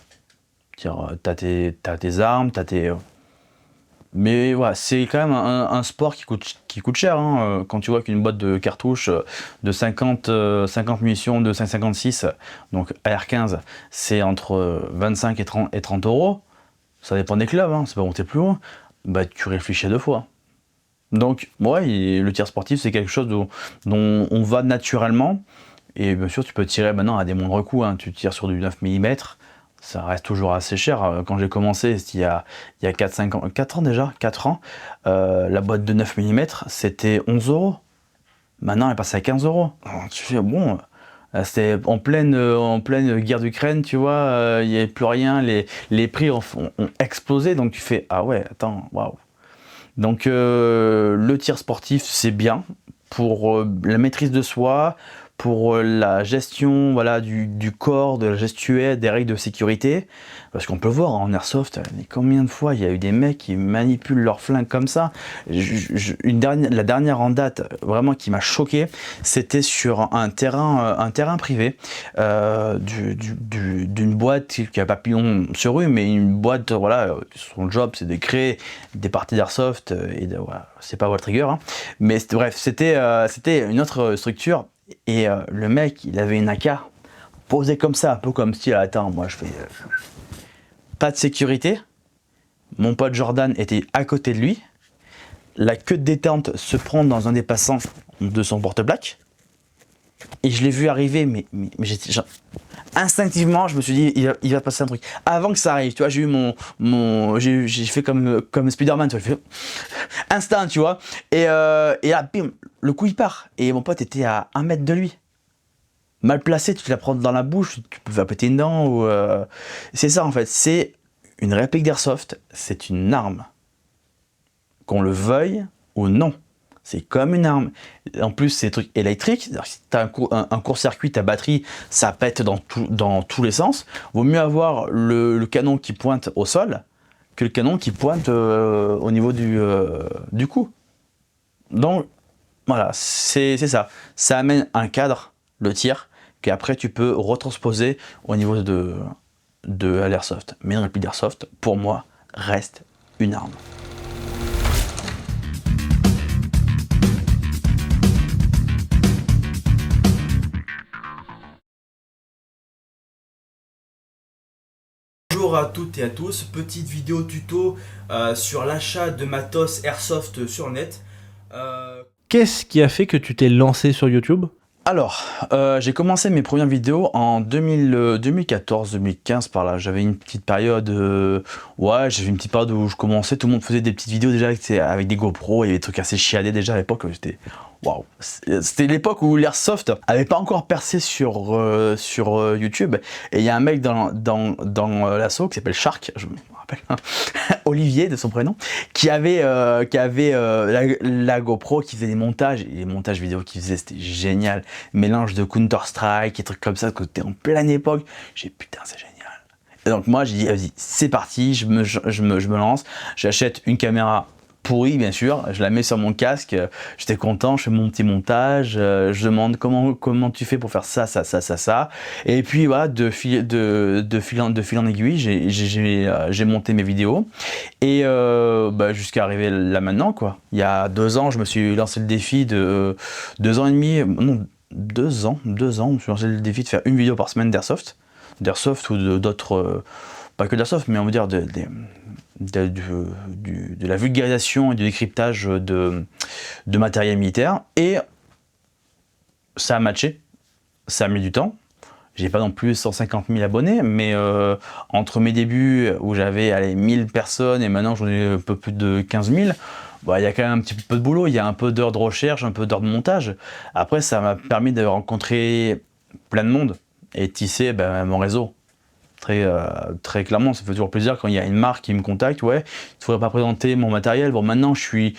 T'as tes armes, t'as tes... Mais voilà, c'est quand même un sport qui coûte cher, hein. Quand tu vois qu'une boîte de cartouches de 50 munitions de 5,56, donc AR-15, c'est entre 25 et 30 euros, ça dépend des clubs, hein, c'est pas monter plus loin, tu réfléchis 2 fois. Donc, ouais, le tir sportif, c'est quelque chose dont on va naturellement, et bien sûr, tu peux tirer maintenant à des moindres coûts, hein. Tu tires sur du 9 mm, ça reste toujours assez cher. Quand j'ai commencé, c'était il y a 4 ans déjà, 4 ans, la boîte de 9 mm, c'était 11 euros. Maintenant, elle est passée à 15 euros. Alors, tu fais, bon, c'était en pleine guerre d'Ukraine, tu vois, il n'y avait plus rien, les prix ont explosé, donc tu fais, ah ouais, attends, waouh. Donc, le tir sportif, c'est bien pour la maîtrise de soi, pour la gestion, voilà, du corps, de la gestuelle, des règles de sécurité. Parce qu'on peut voir en airsoft, mais combien de fois il y a eu des mecs qui manipulent leur flingue comme ça. La dernière en date, vraiment qui m'a choqué, c'était sur un terrain privé, d'une boîte qui a papillon sur rue, mais une boîte, voilà, son job c'est de créer des parties d'airsoft, voilà, c'est pas Wall Trigger, hein. Mais bref, c'était une autre structure. Et le mec, il avait une AK posée comme ça, un peu comme style, attends, moi je fais pas de sécurité. Mon pote Jordan était à côté de lui. La queue de détente se prend dans un des passants de son porte-plaque. Et je l'ai vu arriver, mais j'étais genre... Instinctivement, je me suis dit, il va passer un truc. Avant que ça arrive, tu vois, j'ai eu j'ai fait comme Spider-Man, tu vois, j'ai fait instinct, tu vois. Et là, bim, le coup il part. Et mon pote était à 1 mètre de lui. Mal placé, tu te la prends dans la bouche, tu peux faire péter une dent. Ou c'est ça en fait, c'est une réplique d'airsoft, c'est une arme. Qu'on le veuille ou non. C'est comme une arme. En plus, c'est des trucs électriques. Si tu as un court-circuit, ta batterie, ça pète dans tous les sens. Vaut mieux avoir le canon qui pointe au sol que le canon qui pointe au niveau du cou. Donc voilà, c'est ça. Ça amène un cadre, le tir, qu'après tu peux retransposer au niveau de l'airsoft. Mais une réplique d'airsoft, pour moi, reste une arme. Bonjour à toutes et à tous, petite vidéo tuto sur l'achat de matos Airsoft sur le net. Qu'est-ce qui a fait que tu t'es lancé sur YouTube? Alors, j'ai commencé mes premières vidéos en 2014-2015 par là. J'avais une petite période, j'avais une petite période où je commençais, tout le monde faisait des petites vidéos déjà avec des GoPro, il y avait des trucs assez chiadés déjà à l'époque. Waouh, c'était l'époque où l'airsoft avait pas encore percé sur YouTube. Et il y a un mec dans l'assaut qui s'appelle Shark, je me rappelle, Olivier de son prénom, qui avait la GoPro, qui faisait des montages, et les montages vidéo qu'il faisait, c'était génial. Mélange de Counter-Strike et trucs comme ça, que t'es en pleine époque. J'ai putain, c'est génial. Et donc moi j'ai dit vas-y, c'est parti, je me lance, j'achète une caméra pourrie bien sûr, je la mets sur mon casque, j'étais content, je fais mon petit montage, je demande comment tu fais pour faire ça, et puis voilà, de fil en aiguille, j'ai monté mes vidéos, et jusqu'à arriver là maintenant quoi. Il y a 2 ans, je me suis lancé le défi de 2 ans et demi, non 2 ans, je me suis lancé le défi de faire une vidéo par semaine d'airsoft ou d'autres, pas que d'airsoft, mais on va dire de la vulgarisation et du décryptage de matériel militaire, et ça a matché, ça a mis du temps. J'ai pas non plus 150 000 abonnés, mais entre mes débuts où j'avais 1000 personnes et maintenant j'en ai un peu plus de 15 000, il y a quand même un petit peu de boulot, il y a un peu d'heures de recherche, un peu d'heures de montage. Après, ça m'a permis de rencontrer plein de monde et tisser mon réseau. Très clairement, ça fait toujours plaisir quand il y a une marque qui me contacte, ouais, il ne faudrait pas présenter mon matériel. Bon, maintenant je suis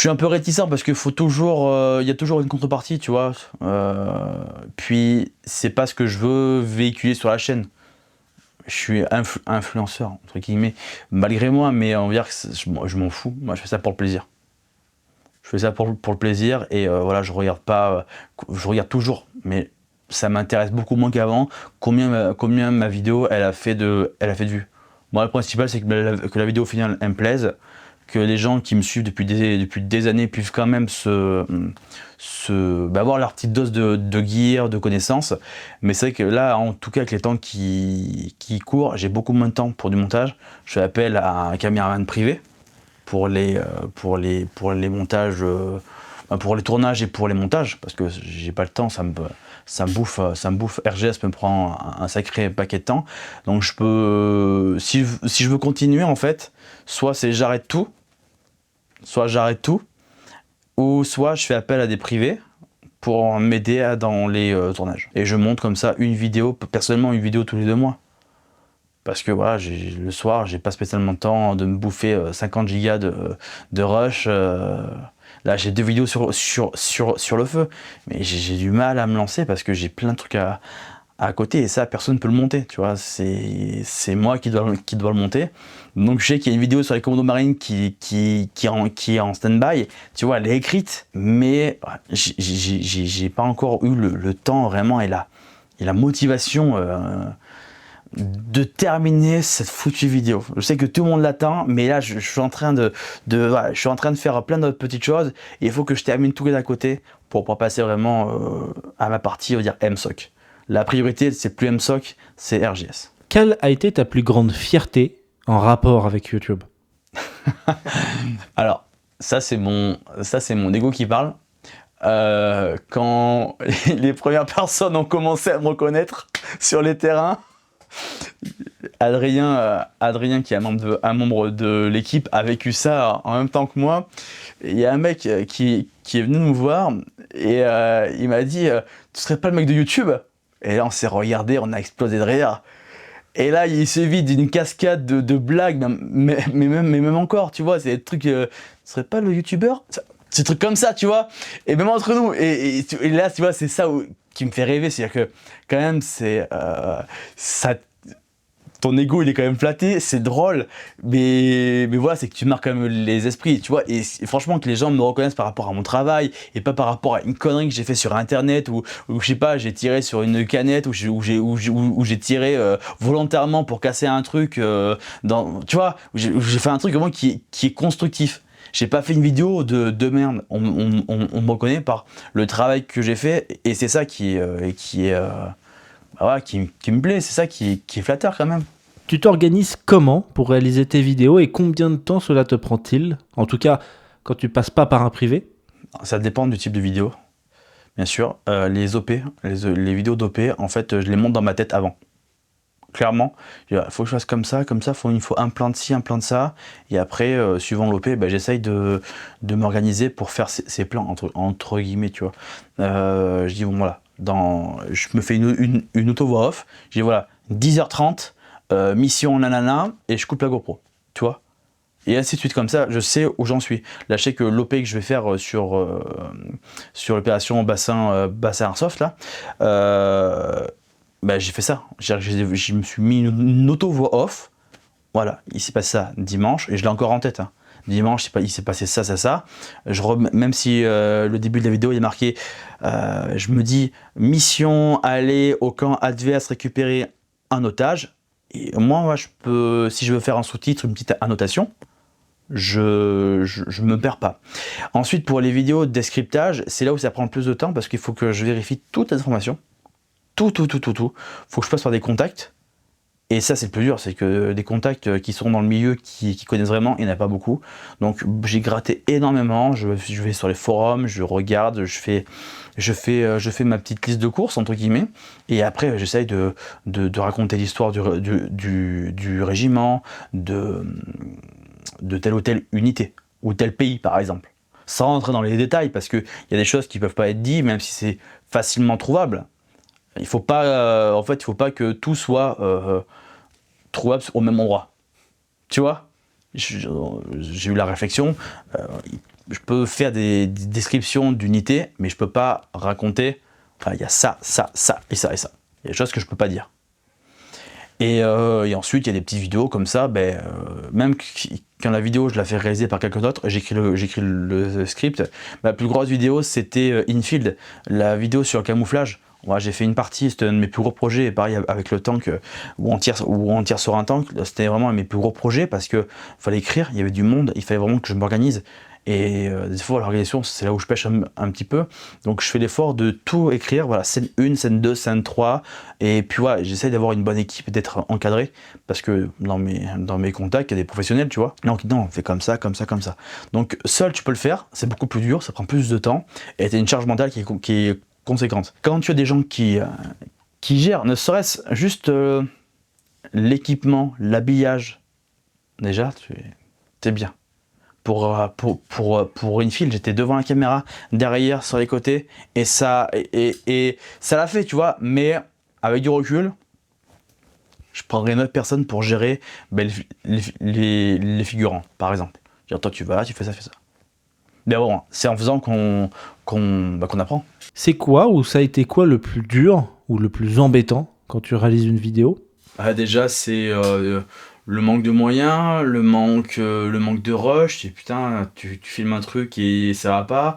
un peu réticent parce qu'il faut toujours, il y a toujours une contrepartie, tu vois. Puis c'est pas ce que je veux véhiculer sur la chaîne. Je suis influenceur entre guillemets, malgré moi, mais on va dire que je m'en fous. Moi, je fais ça pour le plaisir. Je fais ça pour le plaisir, et voilà, je regarde toujours, mais ça m'intéresse beaucoup moins qu'avant, combien ma vidéo elle a fait de vues. Moi, le principal, c'est que la vidéo finale elle me plaise, que les gens qui me suivent depuis des années puissent quand même avoir leur petite dose de gear, de connaissances. Mais c'est vrai que là, en tout cas, avec les temps qui courent, j'ai beaucoup moins de temps pour du montage. Je fais appel à un caméraman privé pour les montages, pour les tournages et pour les montages, parce que j'ai pas le temps, ça me bouffe, RGS me prend un sacré paquet de temps. Donc je peux, si je veux continuer en fait, soit j'arrête tout, ou soit je fais appel à des privés pour m'aider dans les tournages. Et je monte comme ça personnellement une vidéo tous les 2 mois. Parce que voilà, le soir, j'ai pas spécialement le temps de me bouffer 50 gigas de rush. Là, j'ai 2 vidéos sur le feu, mais j'ai du mal à me lancer parce que j'ai plein de trucs à côté, et ça, personne ne peut le monter, tu vois. C'est moi qui dois le monter. Donc je sais qu'il y a une vidéo sur les commandos marines qui est en stand-by, tu vois, elle est écrite, mais j'ai pas encore eu le temps vraiment et la motivation de terminer cette foutue vidéo. Je sais que tout le monde l'attend, mais là je suis en train de faire plein d'autres petites choses, et il faut que je termine tout à côté pour pouvoir passer vraiment à ma partie, on va dire MSOC. La priorité, c'est plus MSOC, c'est RGS. Quelle a été ta plus grande fierté en rapport avec YouTube? Alors, ça c'est mon ego qui parle. Quand les premières personnes ont commencé à me reconnaître sur les terrains, Adrien qui est un membre de l'équipe, a vécu ça en même temps que moi. Il y a un mec qui est venu nous voir, et il m'a dit tu serais pas le mec de YouTube? Et là on s'est regardé, on a explosé de rire. Et là il s'est vide d'une cascade de blagues, mais même encore, tu vois, c'est des trucs, tu serais pas le youtubeur? C'est des trucs comme ça, tu vois, et même entre nous, et là tu vois, c'est ça qui me fait rêver, c'est-à-dire que quand même ça, ton ego il est quand même flatté, c'est drôle, mais voilà, c'est que tu marques quand même les esprits, tu vois, et franchement que les gens me reconnaissent par rapport à mon travail, et pas par rapport à une connerie que j'ai fait sur internet, ou je sais pas, j'ai tiré sur une canette, ou j'ai tiré volontairement pour casser un truc, tu vois, où j'ai fait un truc vraiment qui est constructif. J'ai pas fait une vidéo de merde, on me reconnaît par le travail que j'ai fait, et c'est ça qui me plaît, c'est ça qui est flatteur quand même. Tu t'organises comment pour réaliser tes vidéos et combien de temps cela te prend-il? En tout cas, quand tu passes pas par un privé? Ça dépend du type de vidéo, bien sûr. Les OP, les vidéos d'OP, en fait, je les monte dans ma tête avant. Clairement, il faut que je fasse comme ça, il faut un plan de ci, un plan de ça. Et après, suivant l'OP, j'essaye de m'organiser pour faire ces plans, entre guillemets, tu vois. Je dis, bon, voilà, je me fais une auto-voix off. Je dis, voilà, 10h30, mission nanana, et je coupe la GoPro, tu vois. Et ainsi de suite, comme ça, je sais où j'en suis. Là, je sais que l'OP que je vais faire sur l'opération bassin Airsoft, là, j'ai fait ça. Je me suis mis une auto-voix off. Voilà, il s'est passé ça dimanche, et je l'ai encore en tête. Hein. Dimanche, il s'est passé ça, ça, ça. Même si le début de la vidéo il est marqué, je me dis mission, aller au camp adverse récupérer un otage. Et moi, si je veux faire un sous-titre, une petite annotation, je me perds pas. Ensuite, pour les vidéos de descriptage, c'est là où ça prend le plus de temps parce qu'il faut que je vérifie toutes les informations. Tout. Faut que je passe par des contacts. Et ça, c'est le plus dur, c'est que des contacts qui sont dans le milieu, qui connaissent vraiment, il n'y en a pas beaucoup. Donc j'ai gratté énormément, je vais sur les forums, je regarde, je fais ma petite liste de courses, entre guillemets, et après j'essaye de raconter l'histoire du régiment, de telle ou telle unité, ou tel pays par exemple. Sans rentrer dans les détails, parce qu'il y a des choses qui ne peuvent pas être dites, même si c'est facilement trouvable. Il faut pas, il faut pas que tout soit trouvable au même endroit. Tu vois, j'ai eu la réflexion. Je peux faire des descriptions d'unités, mais je peux pas raconter. Il y a ça, ça, ça et ça et ça. Il y a des choses que je peux pas dire. Et ensuite, il y a des petites vidéos comme ça. Même quand la vidéo, je la fais réaliser par quelqu'un d'autre, j'écris le script. Ma plus grosse vidéo, c'était Infield, la vidéo sur le camouflage. Ouais, j'ai fait une partie, c'était un de mes plus gros projets, et pareil avec le tank, où on tire sur un tank, c'était vraiment un de mes plus gros projets parce qu'il fallait écrire, il y avait du monde, il fallait vraiment que je m'organise. Et des fois, l'organisation, c'est là où je pêche un petit peu. Donc je fais l'effort de tout écrire, voilà, scène 1, scène 2, scène 3. Et puis voilà, j'essaie d'avoir une bonne équipe, d'être encadré. Parce que dans mes contacts, il y a des professionnels, tu vois. Donc non, on fait comme ça, comme ça, comme ça. Donc seul, tu peux le faire, c'est beaucoup plus dur, ça prend plus de temps. Et t'as une charge mentale qui est conséquente. Quand tu as des gens qui gèrent, ne serait-ce juste l'équipement, l'habillage, déjà, t'es bien. Pour Infield, j'étais devant la caméra, derrière, sur les côtés, et ça l'a fait, tu vois, mais avec du recul, je prendrais une autre personne pour gérer les figurants, par exemple. Dire, toi, tu vas là, tu fais ça, fais ça. Mais bon, c'est en faisant qu'on apprend. C'est quoi ou ça a été quoi le plus dur ou le plus embêtant quand tu réalises une vidéo? Déjà, c'est le manque de moyens, le manque de rush. Et putain, tu filmes un truc et ça va pas.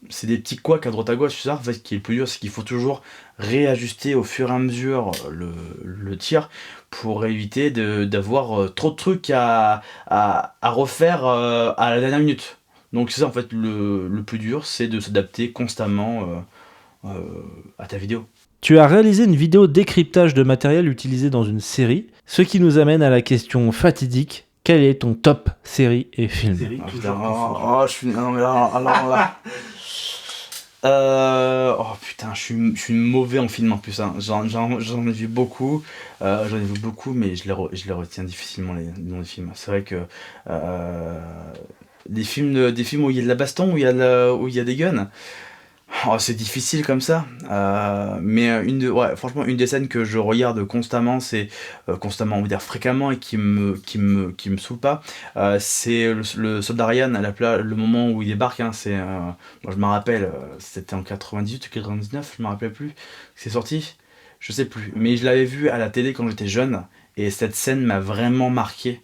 C'est des petits couacs à droite à gauche. Ça, en fait, ce qui est le plus dur, c'est qu'il faut toujours réajuster au fur et à mesure le tir pour éviter d'avoir trop de trucs à refaire à la dernière minute. Donc c'est ça en fait le plus dur, c'est de s'adapter constamment à ta vidéo. Tu as réalisé une vidéo décryptage de matériel utilisé dans une série, ce qui nous amène à la question fatidique. Quel est ton top série et film? Non mais là. Putain, je suis mauvais en film en plus. Hein. J'en ai vu beaucoup, mais je les retiens difficilement les noms des films. C'est vrai que des films où il y a de la baston, où il y a des guns. Oh, c'est difficile comme ça, mais franchement, une des scènes que je regarde constamment, constamment, on va dire fréquemment, et qui me saoule pas, c'est le soldat Ryan, le moment où il débarque, hein, moi je me rappelle, c'était en 98 ou 99, je me rappelle plus, c'est sorti. Je sais plus, mais je l'avais vu à la télé quand j'étais jeune, et cette scène m'a vraiment marqué.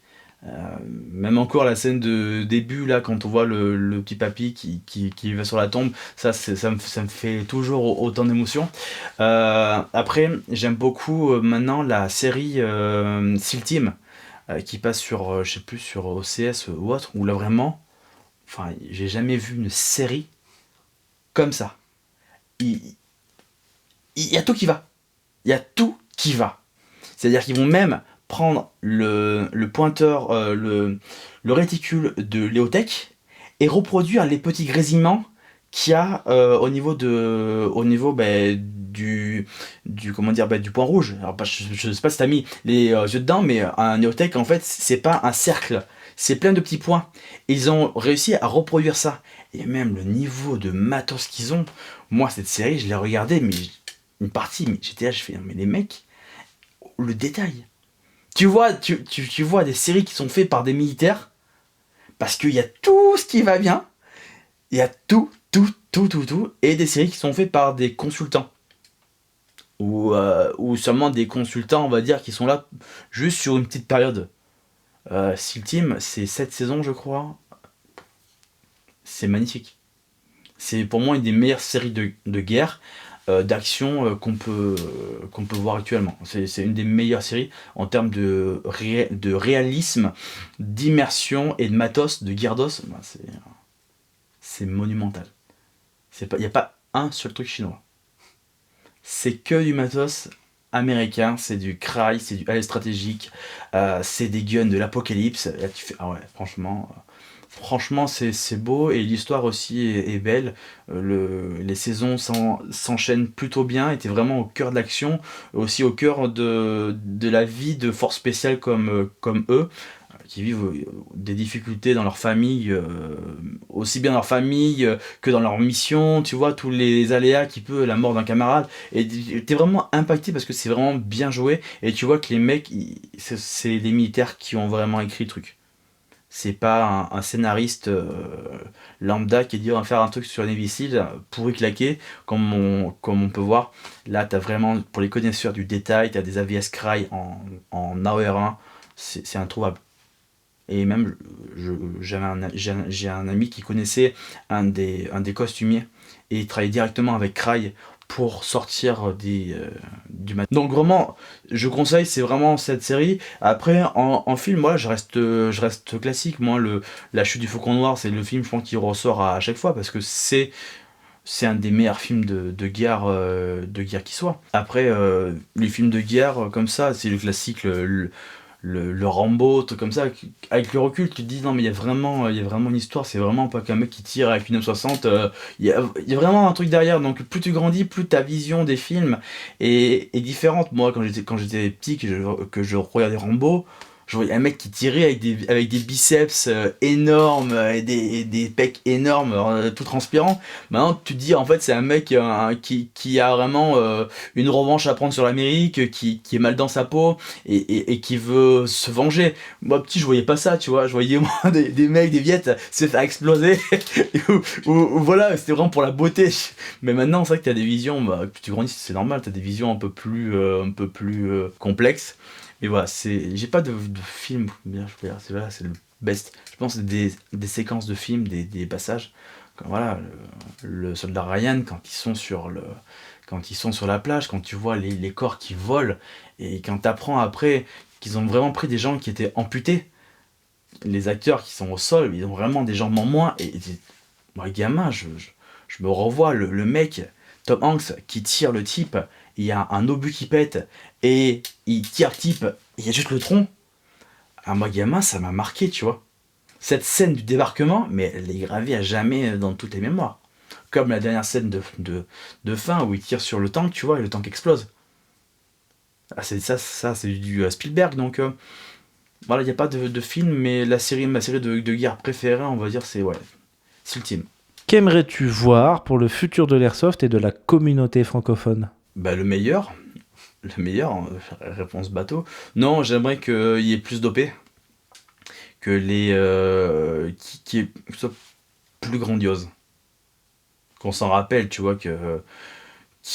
Même encore la scène de début, là, quand on voit le petit papy qui va sur la tombe, ça me fait toujours autant d'émotion. Après, j'aime beaucoup maintenant la série SEAL Team, qui passe sur, je sais plus, sur OCS ou autre, où là vraiment, enfin, j'ai jamais vu une série comme ça. Il, il y a tout qui va. Il y a tout qui va. C'est-à-dire qu'ils vont même prendre le pointeur, le réticule de Léotech et reproduire les petits grésillements qu'il y a au niveau comment dire, du point rouge. Alors, je sais pas si t'as mis les yeux dedans, mais un Léotech, en fait, c'est pas un cercle. C'est plein de petits points. Ils ont réussi à reproduire ça. Et même le niveau de matos qu'ils ont. Moi, cette série, je l'ai regardée, mais une partie, mais j'étais là, je fais, mais les mecs, le détail. Tu vois des séries qui sont faites par des militaires, parce qu'il y a tout ce qui va bien, il y a tout, et des séries qui sont faites par des consultants. Ou seulement des consultants, on va dire, qui sont là juste sur une petite période. SEAL Team, c'est 7 saisons, je crois. C'est magnifique. C'est pour moi une des meilleures séries de guerre, d'action qu'on peut voir actuellement. C'est une des meilleures séries en termes de réalisme, d'immersion et de matos, de Gyardos. Bah, c'est monumental. Il n'y a pas un seul truc chinois. C'est que du matos américain, c'est du Cry, c'est du AE stratégique, c'est des guns de l'apocalypse. Là, tu fais, ah ouais, franchement, c'est beau et l'histoire aussi est belle. Les saisons s'enchaînent plutôt bien, étaient vraiment au cœur de l'action, aussi au cœur de la vie de forces spéciales comme eux, qui vivent des difficultés dans leur famille, aussi bien dans leur famille que dans leur mission, tu vois, tous les aléas qui peut, la mort d'un camarade. Et t'es vraiment impacté parce que c'est vraiment bien joué et tu vois que les mecs, c'est des militaires qui ont vraiment écrit le truc. C'est pas un scénariste lambda qui dit on va faire un truc sur Navy Seal pourri claqué comme on peut voir. Là t'as vraiment, pour les connaisseurs du détail, t'as des AVS Cry en AOR1, c'est introuvable. Et même j'ai un ami qui connaissait un des costumiers et il travaillait directement avec Cry pour sortir du mat. Donc vraiment, je conseille, c'est vraiment cette série. Après, en film, moi, je reste classique. Moi, La Chute du Faucon Noir, c'est le film, je pense, qui ressort à chaque fois parce que c'est un des meilleurs films de guerre qui soit. Après, les films de guerre comme ça, c'est le classique, le Rambo, truc comme ça, avec le recul, tu te dis non mais il y a vraiment une histoire, c'est vraiment pas qu'un mec qui tire avec une M60, il y a vraiment un truc derrière, donc plus tu grandis, plus ta vision des films est différente. Moi quand j'étais petit, que je regardais Rambo, je voyais un mec qui tirait avec des biceps énormes et des pecs énormes, tout transpirant. Maintenant, tu te dis, en fait, c'est un mec qui a vraiment une revanche à prendre sur l'Amérique, qui est mal dans sa peau et qui veut se venger. Moi, petit, je voyais pas ça, tu vois. Je voyais, moi, des mecs, des viettes se faire exploser. ou voilà, c'était vraiment pour la beauté. Mais maintenant, c'est vrai que t'as des visions, plus tu grandis, c'est normal, t'as des visions un peu plus complexes. Mais voilà, j'ai pas de film, bien, c'est le best. Je pense que c'est des séquences de films, des passages. Comme voilà, le soldat Ryan, quand ils sont sur la plage, quand tu vois les corps qui volent, et quand t'apprends après qu'ils ont vraiment pris des gens qui étaient amputés, les acteurs qui sont au sol, ils ont vraiment des jambes en moins, et moi, gamin, je me revois le mec, Tom Hanks, qui tire le type, il y a un obus qui pète, et il tire le type, il y a juste le tronc. À moi, gamin, ça m'a marqué, tu vois. Cette scène du débarquement, mais elle est gravée à jamais dans toutes les mémoires. Comme la dernière scène de fin où il tire sur le tank, tu vois, et le tank explose. Ah, c'est du Spielberg, donc voilà, il n'y a pas de film, mais ma série de guerre préférée, on va dire, c'est SEAL Team. Qu'aimerais-tu voir pour le futur de l'airsoft et de la communauté francophone ? Le meilleur, réponse bateau. Non, j'aimerais qu'il y ait plus d'OP, que que ce soit plus grandiose, qu'on s'en rappelle, tu vois, qu'il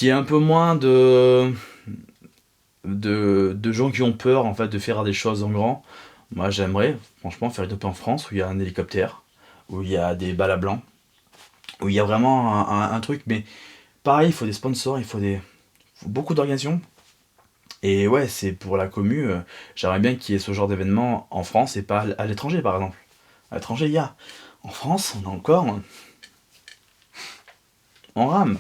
y ait un peu moins de gens qui ont peur en fait de faire des choses en grand. Moi j'aimerais franchement faire une op en France où il y a un hélicoptère, où il y a des balles à blanc, où il y a vraiment un truc, mais pareil, il faut des sponsors, faut beaucoup d'organisations. Et ouais, c'est pour la commu, j'aimerais bien qu'il y ait ce genre d'événement en France et pas à l'étranger par exemple. À l'étranger, il y a. En France, on a encore. On rame.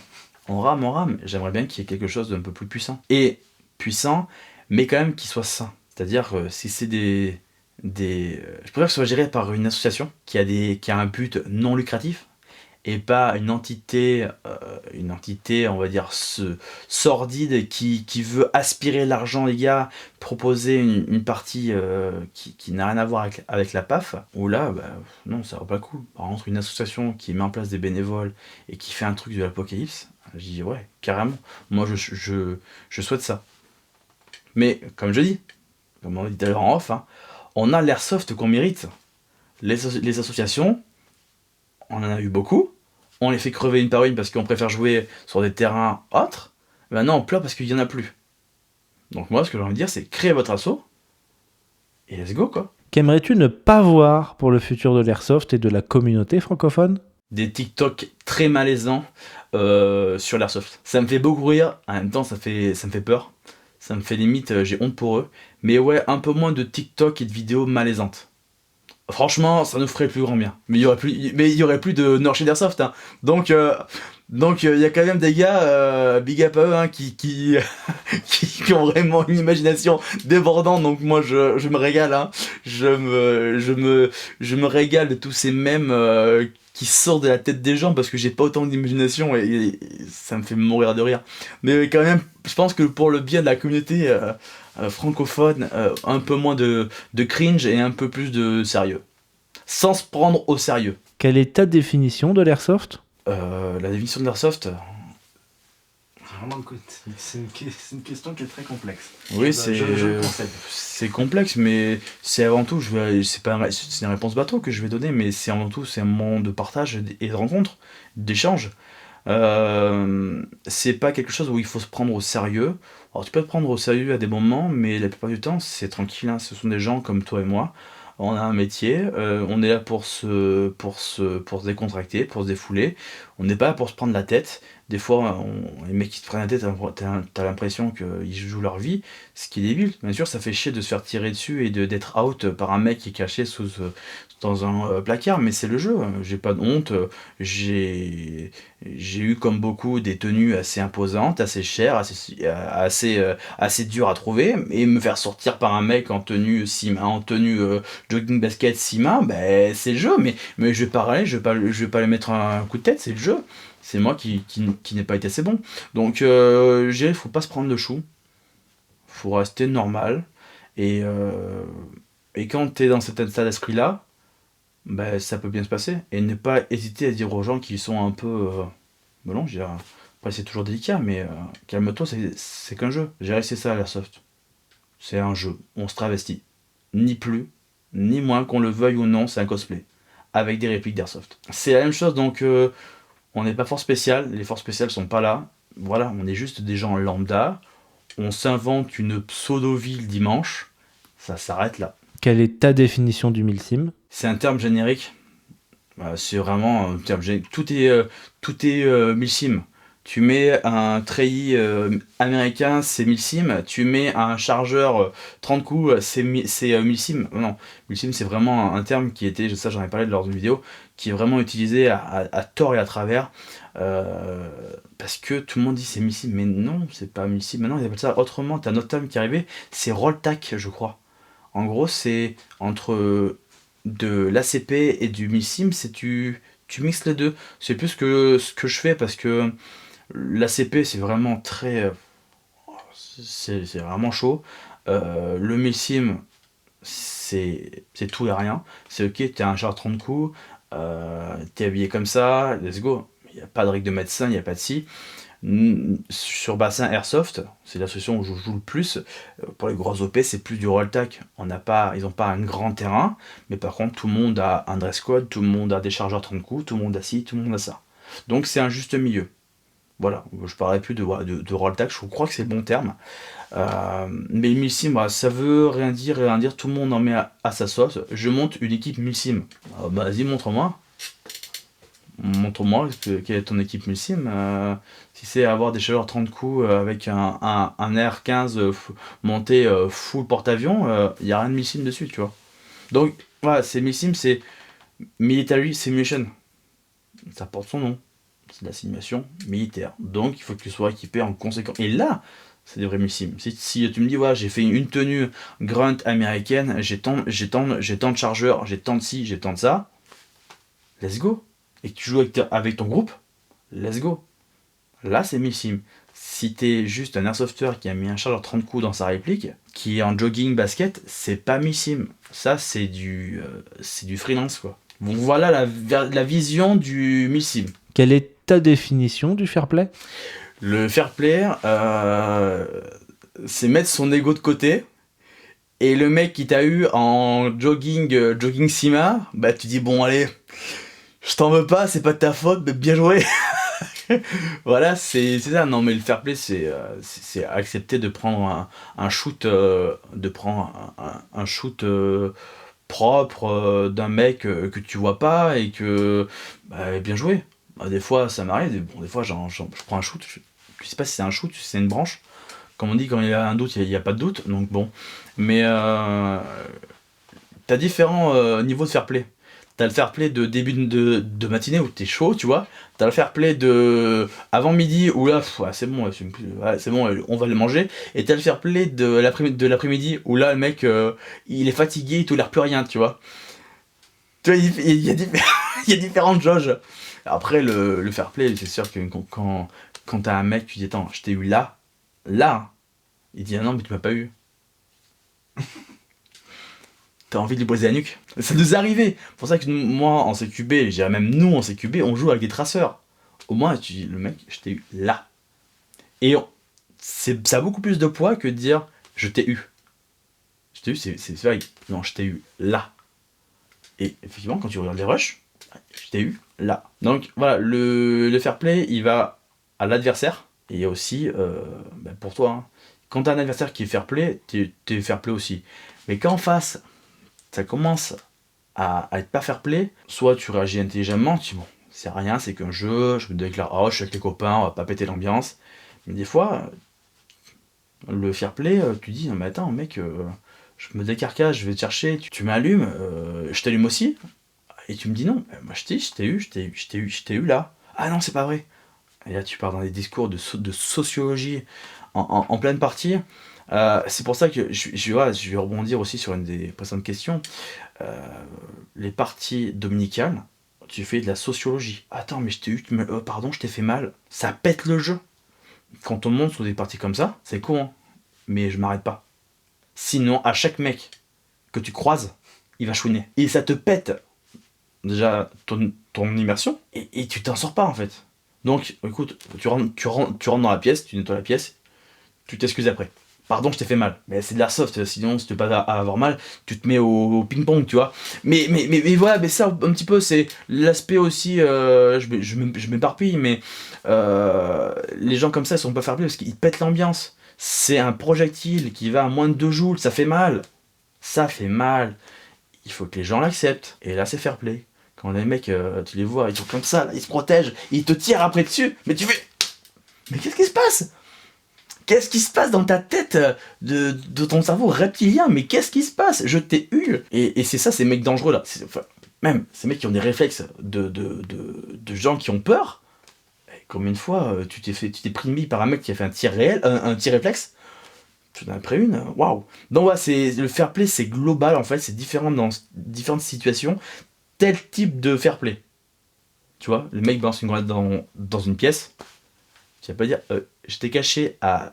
On rame, on rame. J'aimerais bien qu'il y ait quelque chose d'un peu plus puissant. Et puissant, mais quand même qui soit sain. C'est-à-dire, si c'est je préfère que ce soit géré par une association qui a un but non lucratif et pas une entité, on va dire, sordide qui veut aspirer l'argent des gars, proposer une partie qui n'a rien à voir avec la PAF, où là, bah, non, ça vaut pas le coup. Par contre, une association qui met en place des bénévoles et qui fait un truc de l'apocalypse, je dis ouais, carrément. Moi, je souhaite ça. Mais, comme je dis, comme on dit tout à l'heure en off, hein, on a l'airsoft qu'on mérite. Les associations, on en a eu beaucoup. On les fait crever une par une parce qu'on préfère jouer sur des terrains autres. Maintenant, on pleure parce qu'il n'y en a plus. Donc moi, ce que j'ai envie de dire, c'est créer votre asso et let's go, quoi. Qu'aimerais-tu ne pas voir pour le futur de l'airsoft et de la communauté francophone ? Des TikTok très malaisants sur l'airsoft. Ça me fait beaucoup rire, en même temps ça me fait peur. Ça me fait limite, j'ai honte pour eux. Mais ouais, un peu moins de TikTok et de vidéos malaisantes. Franchement, ça nous ferait le plus grand bien. Mais il y aurait plus de Nord chez Airsoft. Hein. Donc, il y a quand même des gars, big up à eux, hein, qui ont vraiment une imagination débordante. Donc moi, je me régale. Hein. Je me régale de tous ces mèmes qui sortent de la tête des gens parce que j'ai pas autant d'imagination et ça me fait mourir de rire. Mais quand même, je pense que pour le bien de la communauté francophone, un peu moins de cringe et un peu plus de sérieux. Sans se prendre au sérieux. Quelle est ta définition de l'airsoft ? La définition de l'airsoft, c'est une question qui est très complexe. Oui, c'est complexe, mais c'est avant tout, c'est une réponse bateau que je vais donner, mais c'est avant tout, c'est un moment de partage et de rencontre, d'échange. C'est pas quelque chose où il faut se prendre au sérieux. Alors tu peux te prendre au sérieux à des moments, mais la plupart du temps c'est tranquille, hein. Ce sont des gens comme toi et moi. On a un métier, on est là pour se décontracter, pour se défouler. On n'est pas là pour se prendre la tête. Des fois, les mecs qui te prennent la tête, t'as l'impression qu'ils jouent leur vie, ce qui est débile. Bien sûr, ça fait chier de se faire tirer dessus et d'être out par un mec qui est caché dans un placard, mais c'est le jeu. J'ai pas de honte. J'ai eu comme beaucoup des tenues assez imposantes, assez chères, assez dures à trouver, et me faire sortir par un mec en tenue jogging basket Sima, ben c'est le jeu, mais je vais pas râler, je vais pas lui mettre un coup de tête, c'est le jeu. C'est moi qui n'ai pas été assez bon. Donc je dirais, faut pas se prendre de chou, faut rester normal, et quand t'es dans cet état d'esprit là, ben ça peut bien se passer, et ne pas hésiter à dire aux gens qui sont un peu ben non, je dirais, après c'est toujours délicat, mais calme-toi, c'est qu'un jeu. J'ai c'est ça l'airsoft, c'est un jeu, on se travestit, ni plus ni moins, qu'on le veuille ou non, c'est un cosplay avec des répliques d'airsoft. C'est la même chose, donc on n'est pas force spéciale, les forces spéciales sont pas là, voilà, on est juste des gens lambda, on s'invente une pseudo-ville dimanche, ça s'arrête là. Quelle est ta définition du milsim ? C'est un terme générique, c'est vraiment un terme générique, tout est milsim. Tu mets un treillis américain, c'est milsim. Tu mets un chargeur 30 coups, c'est milsim. Non, milsim c'est vraiment un terme qui était, ça j'en ai parlé lors d'une vidéo, qui est vraiment utilisé à tort et à travers, parce que tout le monde dit c'est milsim, mais non, c'est pas milsim. Maintenant ils appellent ça autrement. T'as un autre terme qui est arrivé, c'est roll-tac, je crois. En gros, c'est entre de l'ACP et du milsim, c'est tu mixes les deux. C'est plus que ce que je fais parce que l'ACP c'est vraiment c'est vraiment chaud. Le milsim c'est tout et rien. C'est ok, t'es un char 30 coups, t'es habillé comme ça, let's go. Il n'y a pas de règle de médecin, il n'y a pas de si. Sur bassin Airsoft, c'est l'association où je joue le plus. Pour les gros OP, c'est plus du roll-tac. Ils n'ont pas un grand terrain, mais par contre, tout le monde a un dress code, tout le monde a des chargeurs 30 coups, tout le monde a ci, tout le monde a ça. Donc c'est un juste milieu. Voilà, je parlerai plus de roll tag, je crois que c'est le bon terme. Mais Milsim, voilà, ça veut rien dire, tout le monde en met à sa sauce. Je monte une équipe Milsim. Vas-y, montre-moi. Montre-moi quelle est ton équipe Milsim. Si c'est avoir des chaleurs 30 coups avec un R15 monté full porte-avions, il n'y a rien de Milsim dessus, tu vois. Donc, voilà, c'est Milsim, c'est Military Simulation. Ça porte son nom. C'est de la simulation militaire. Donc, il faut que tu sois équipé en conséquence. Et là, c'est des vrais Milsim. Si tu me dis, ouais, j'ai fait une tenue grunt américaine, j'ai tant de chargeurs, j'ai tant de ci, j'ai tant de ça, let's go. Et que tu joues avec ton groupe, let's go. Là, c'est Milsim. Si t'es juste un airsofter qui a mis un chargeur 30 coups dans sa réplique, qui est en jogging basket, c'est pas Milsim. Ça, c'est du freelance, quoi. Donc voilà la vision du Milsim. Quelle est ta définition du fair play ? Le fair play, c'est mettre son ego de côté. Et le mec qui t'a eu en jogging Sima, bah tu dis bon allez, je t'en veux pas, c'est pas de ta faute, mais bien joué. Voilà, c'est ça. Non mais le fair play, c'est accepter de prendre un shoot, un shoot propre d'un mec que tu vois pas et que bien joué. Des fois ça m'arrive, des fois je prends un shoot, je sais pas si c'est un shoot, si c'est une branche. Comme on dit, quand il y a un doute, il n'y a pas de doute, donc bon. Mais t'as différents niveaux de fair play. T'as le fair play de début de matinée où t'es chaud, tu vois. T'as le fair play de avant midi où là, c'est bon, c'est bon, on va le manger. Et t'as le fair play de l'après-midi où là, le mec, il est fatigué, il tolère plus rien, tu vois. Tu vois, il y a il y a différentes jauges. Après, le fair play, c'est sûr que quand t'as un mec, tu dis, attends, je t'ai eu là, il dit, ah non, mais tu m'as pas eu. T'as envie de lui briser la nuque. Ça nous est arrivé. C'est pour ça que moi, en CQB, je dirais même nous, en CQB, on joue avec des traceurs. Au moins, tu dis, le mec, je t'ai eu là. Et ça a beaucoup plus de poids que de dire, je t'ai eu. Je t'ai eu, c'est vrai. Non, je t'ai eu là. Et effectivement, quand tu regardes les rushs, je t'ai eu là. Donc voilà, le fair play, il va à l'adversaire. Et il y a aussi, pour toi, hein, quand t'as un adversaire qui est fair play, t'es fair play aussi. Mais quand en face, ça commence à être pas fair play, soit tu réagis intelligemment, tu dis bon, c'est rien, c'est qu'un jeu, je me déclare, oh, je suis avec les copains, on va pas péter l'ambiance. Mais des fois, le fair play, tu dis, non mais attends, mec, je me décarcasse, je vais te chercher, tu m'allumes, je t'allume aussi. Et tu me dis non, moi je t'ai eu là. Ah non, c'est pas vrai. Et là, tu pars dans des discours de sociologie en pleine partie. C'est pour ça que je vais rebondir aussi sur une des précédentes questions. Les parties dominicales, tu fais de la sociologie. Attends, mais je t'ai eu, pardon, je t'ai fait mal. Ça pète le jeu. Quand on monte sur des parties comme ça, c'est con, hein, mais je m'arrête pas. Sinon, à chaque mec que tu croises, il va chouiner. Et ça te pète déjà ton immersion, et tu t'en sors pas en fait. Donc, écoute, tu rentres dans la pièce, tu nettoies la pièce, tu t'excuses après. Pardon, je t'ai fait mal. Mais c'est de l'airsoft, sinon, si tu veux pas avoir mal, tu te mets au ping-pong, tu vois. Mais voilà, mais ça, un petit peu, c'est l'aspect aussi, je m'éparpille, mais les gens comme ça, ils sont pas fair play parce qu'ils pètent l'ambiance. C'est un projectile qui va à moins de 2 joules, ça fait mal. Ça fait mal. Il faut que les gens l'acceptent. Et là, c'est fair play. Quand les mecs, tu les vois, ils sont comme ça, là, ils se protègent, ils te tirent après dessus, mais tu fais... Mais qu'est-ce qui se passe ? Qu'est-ce qui se passe dans ta tête de ton cerveau reptilien ? Mais qu'est-ce qui se passe ? Je t'ai eu. Et c'est ça, ces mecs dangereux là. Même ces mecs qui ont des réflexes de gens qui ont peur. Et combien de fois tu t'es pris une bille par un mec qui a fait un tir réel, un tir réflexe ? Tu en as pris une, waouh. Donc ouais, le fair play, c'est global en fait, c'est différent dans différentes situations. Tel type de fair play. Tu vois, le mec balance une grenade dans une pièce. Tu vas pas dire, je t'ai caché à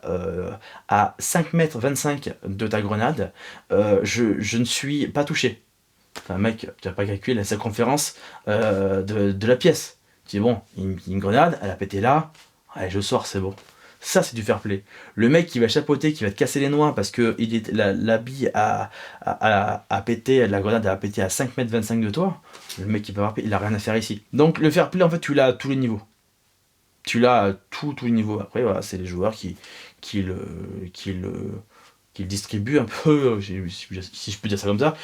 5,25 m de ta grenade, je ne suis pas touché. Enfin, mec, tu vas pas calculer la circonférence de la pièce. Tu dis, bon, une grenade, elle a pété là, allez, je sors, c'est bon. Ça, c'est du fair play. Le mec qui va chapeauter, qui va te casser les noix parce que la bille a pété, la grenade a pété à 5,25 m de toi, le mec qui va frapper, il a rien à faire ici. Donc le fair play, en fait, tu l'as à tous les niveaux. tu l'as à tout niveau. Après, voilà, c'est les joueurs qui le distribuent un peu, si je peux dire ça comme ça,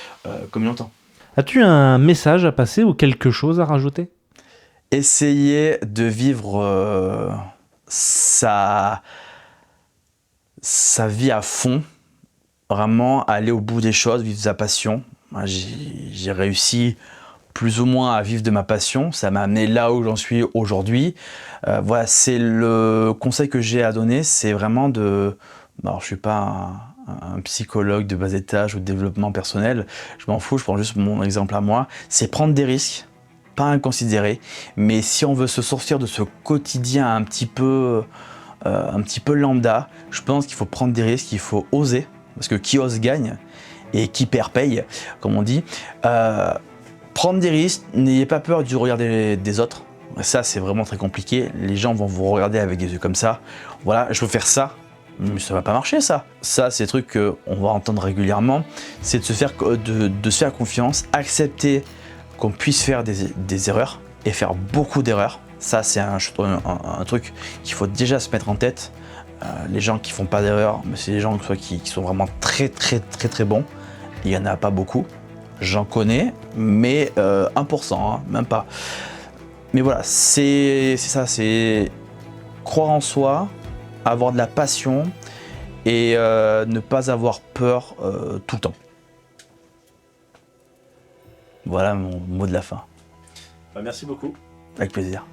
comme il entend. As-tu un message à passer ou quelque chose à rajouter ? Essayez de vivre sa vie à fond, vraiment aller au bout des choses, vivre sa passion. Moi, j'ai réussi plus ou moins à vivre de ma passion, ça m'a amené là où j'en suis aujourd'hui. Voilà, c'est le conseil que j'ai à donner, c'est vraiment de... Alors, je suis pas un psychologue de bas étage ou de développement personnel, je m'en fous, je prends juste mon exemple à moi, c'est prendre des risques, pas inconsidérés, mais si on veut se sortir de ce quotidien un petit peu lambda, je pense qu'il faut prendre des risques, il faut oser, parce que qui ose gagne, et qui perd paye, comme on dit. Prendre des risques, n'ayez pas peur du regard des autres, ça c'est vraiment très compliqué, les gens vont vous regarder avec des yeux comme ça, voilà, je veux faire ça, mais ça va pas marcher ça. Ça c'est des trucs qu'on va entendre régulièrement, c'est de se faire confiance, accepter qu'on puisse faire des erreurs et faire beaucoup d'erreurs. Ça c'est un truc qu'il faut déjà se mettre en tête. Les gens qui font pas d'erreurs, c'est les gens qui sont vraiment très bons. Il y en a pas beaucoup. J'en connais, mais 1%, hein, même pas. Mais voilà, c'est ça, c'est croire en soi, avoir de la passion et ne pas avoir peur tout le temps. Voilà mon mot de la fin. Bah, merci beaucoup. Avec plaisir.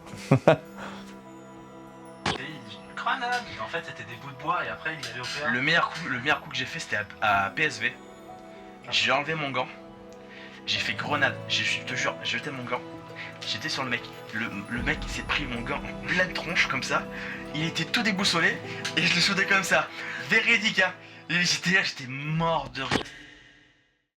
Grenade. En fait, c'était des bouts de bois et après il allait au PA. Le meilleur coup que j'ai fait, c'était à PSV. J'ai enlevé mon gant. J'ai fait grenade. Je te jure, j'ai jeté mon gant. J'étais sur le mec. Le mec il s'est pris mon gant en pleine tronche comme ça. Il était tout déboussolé et je le soudais comme ça. Véridique, hein. Et j'étais mort de rire.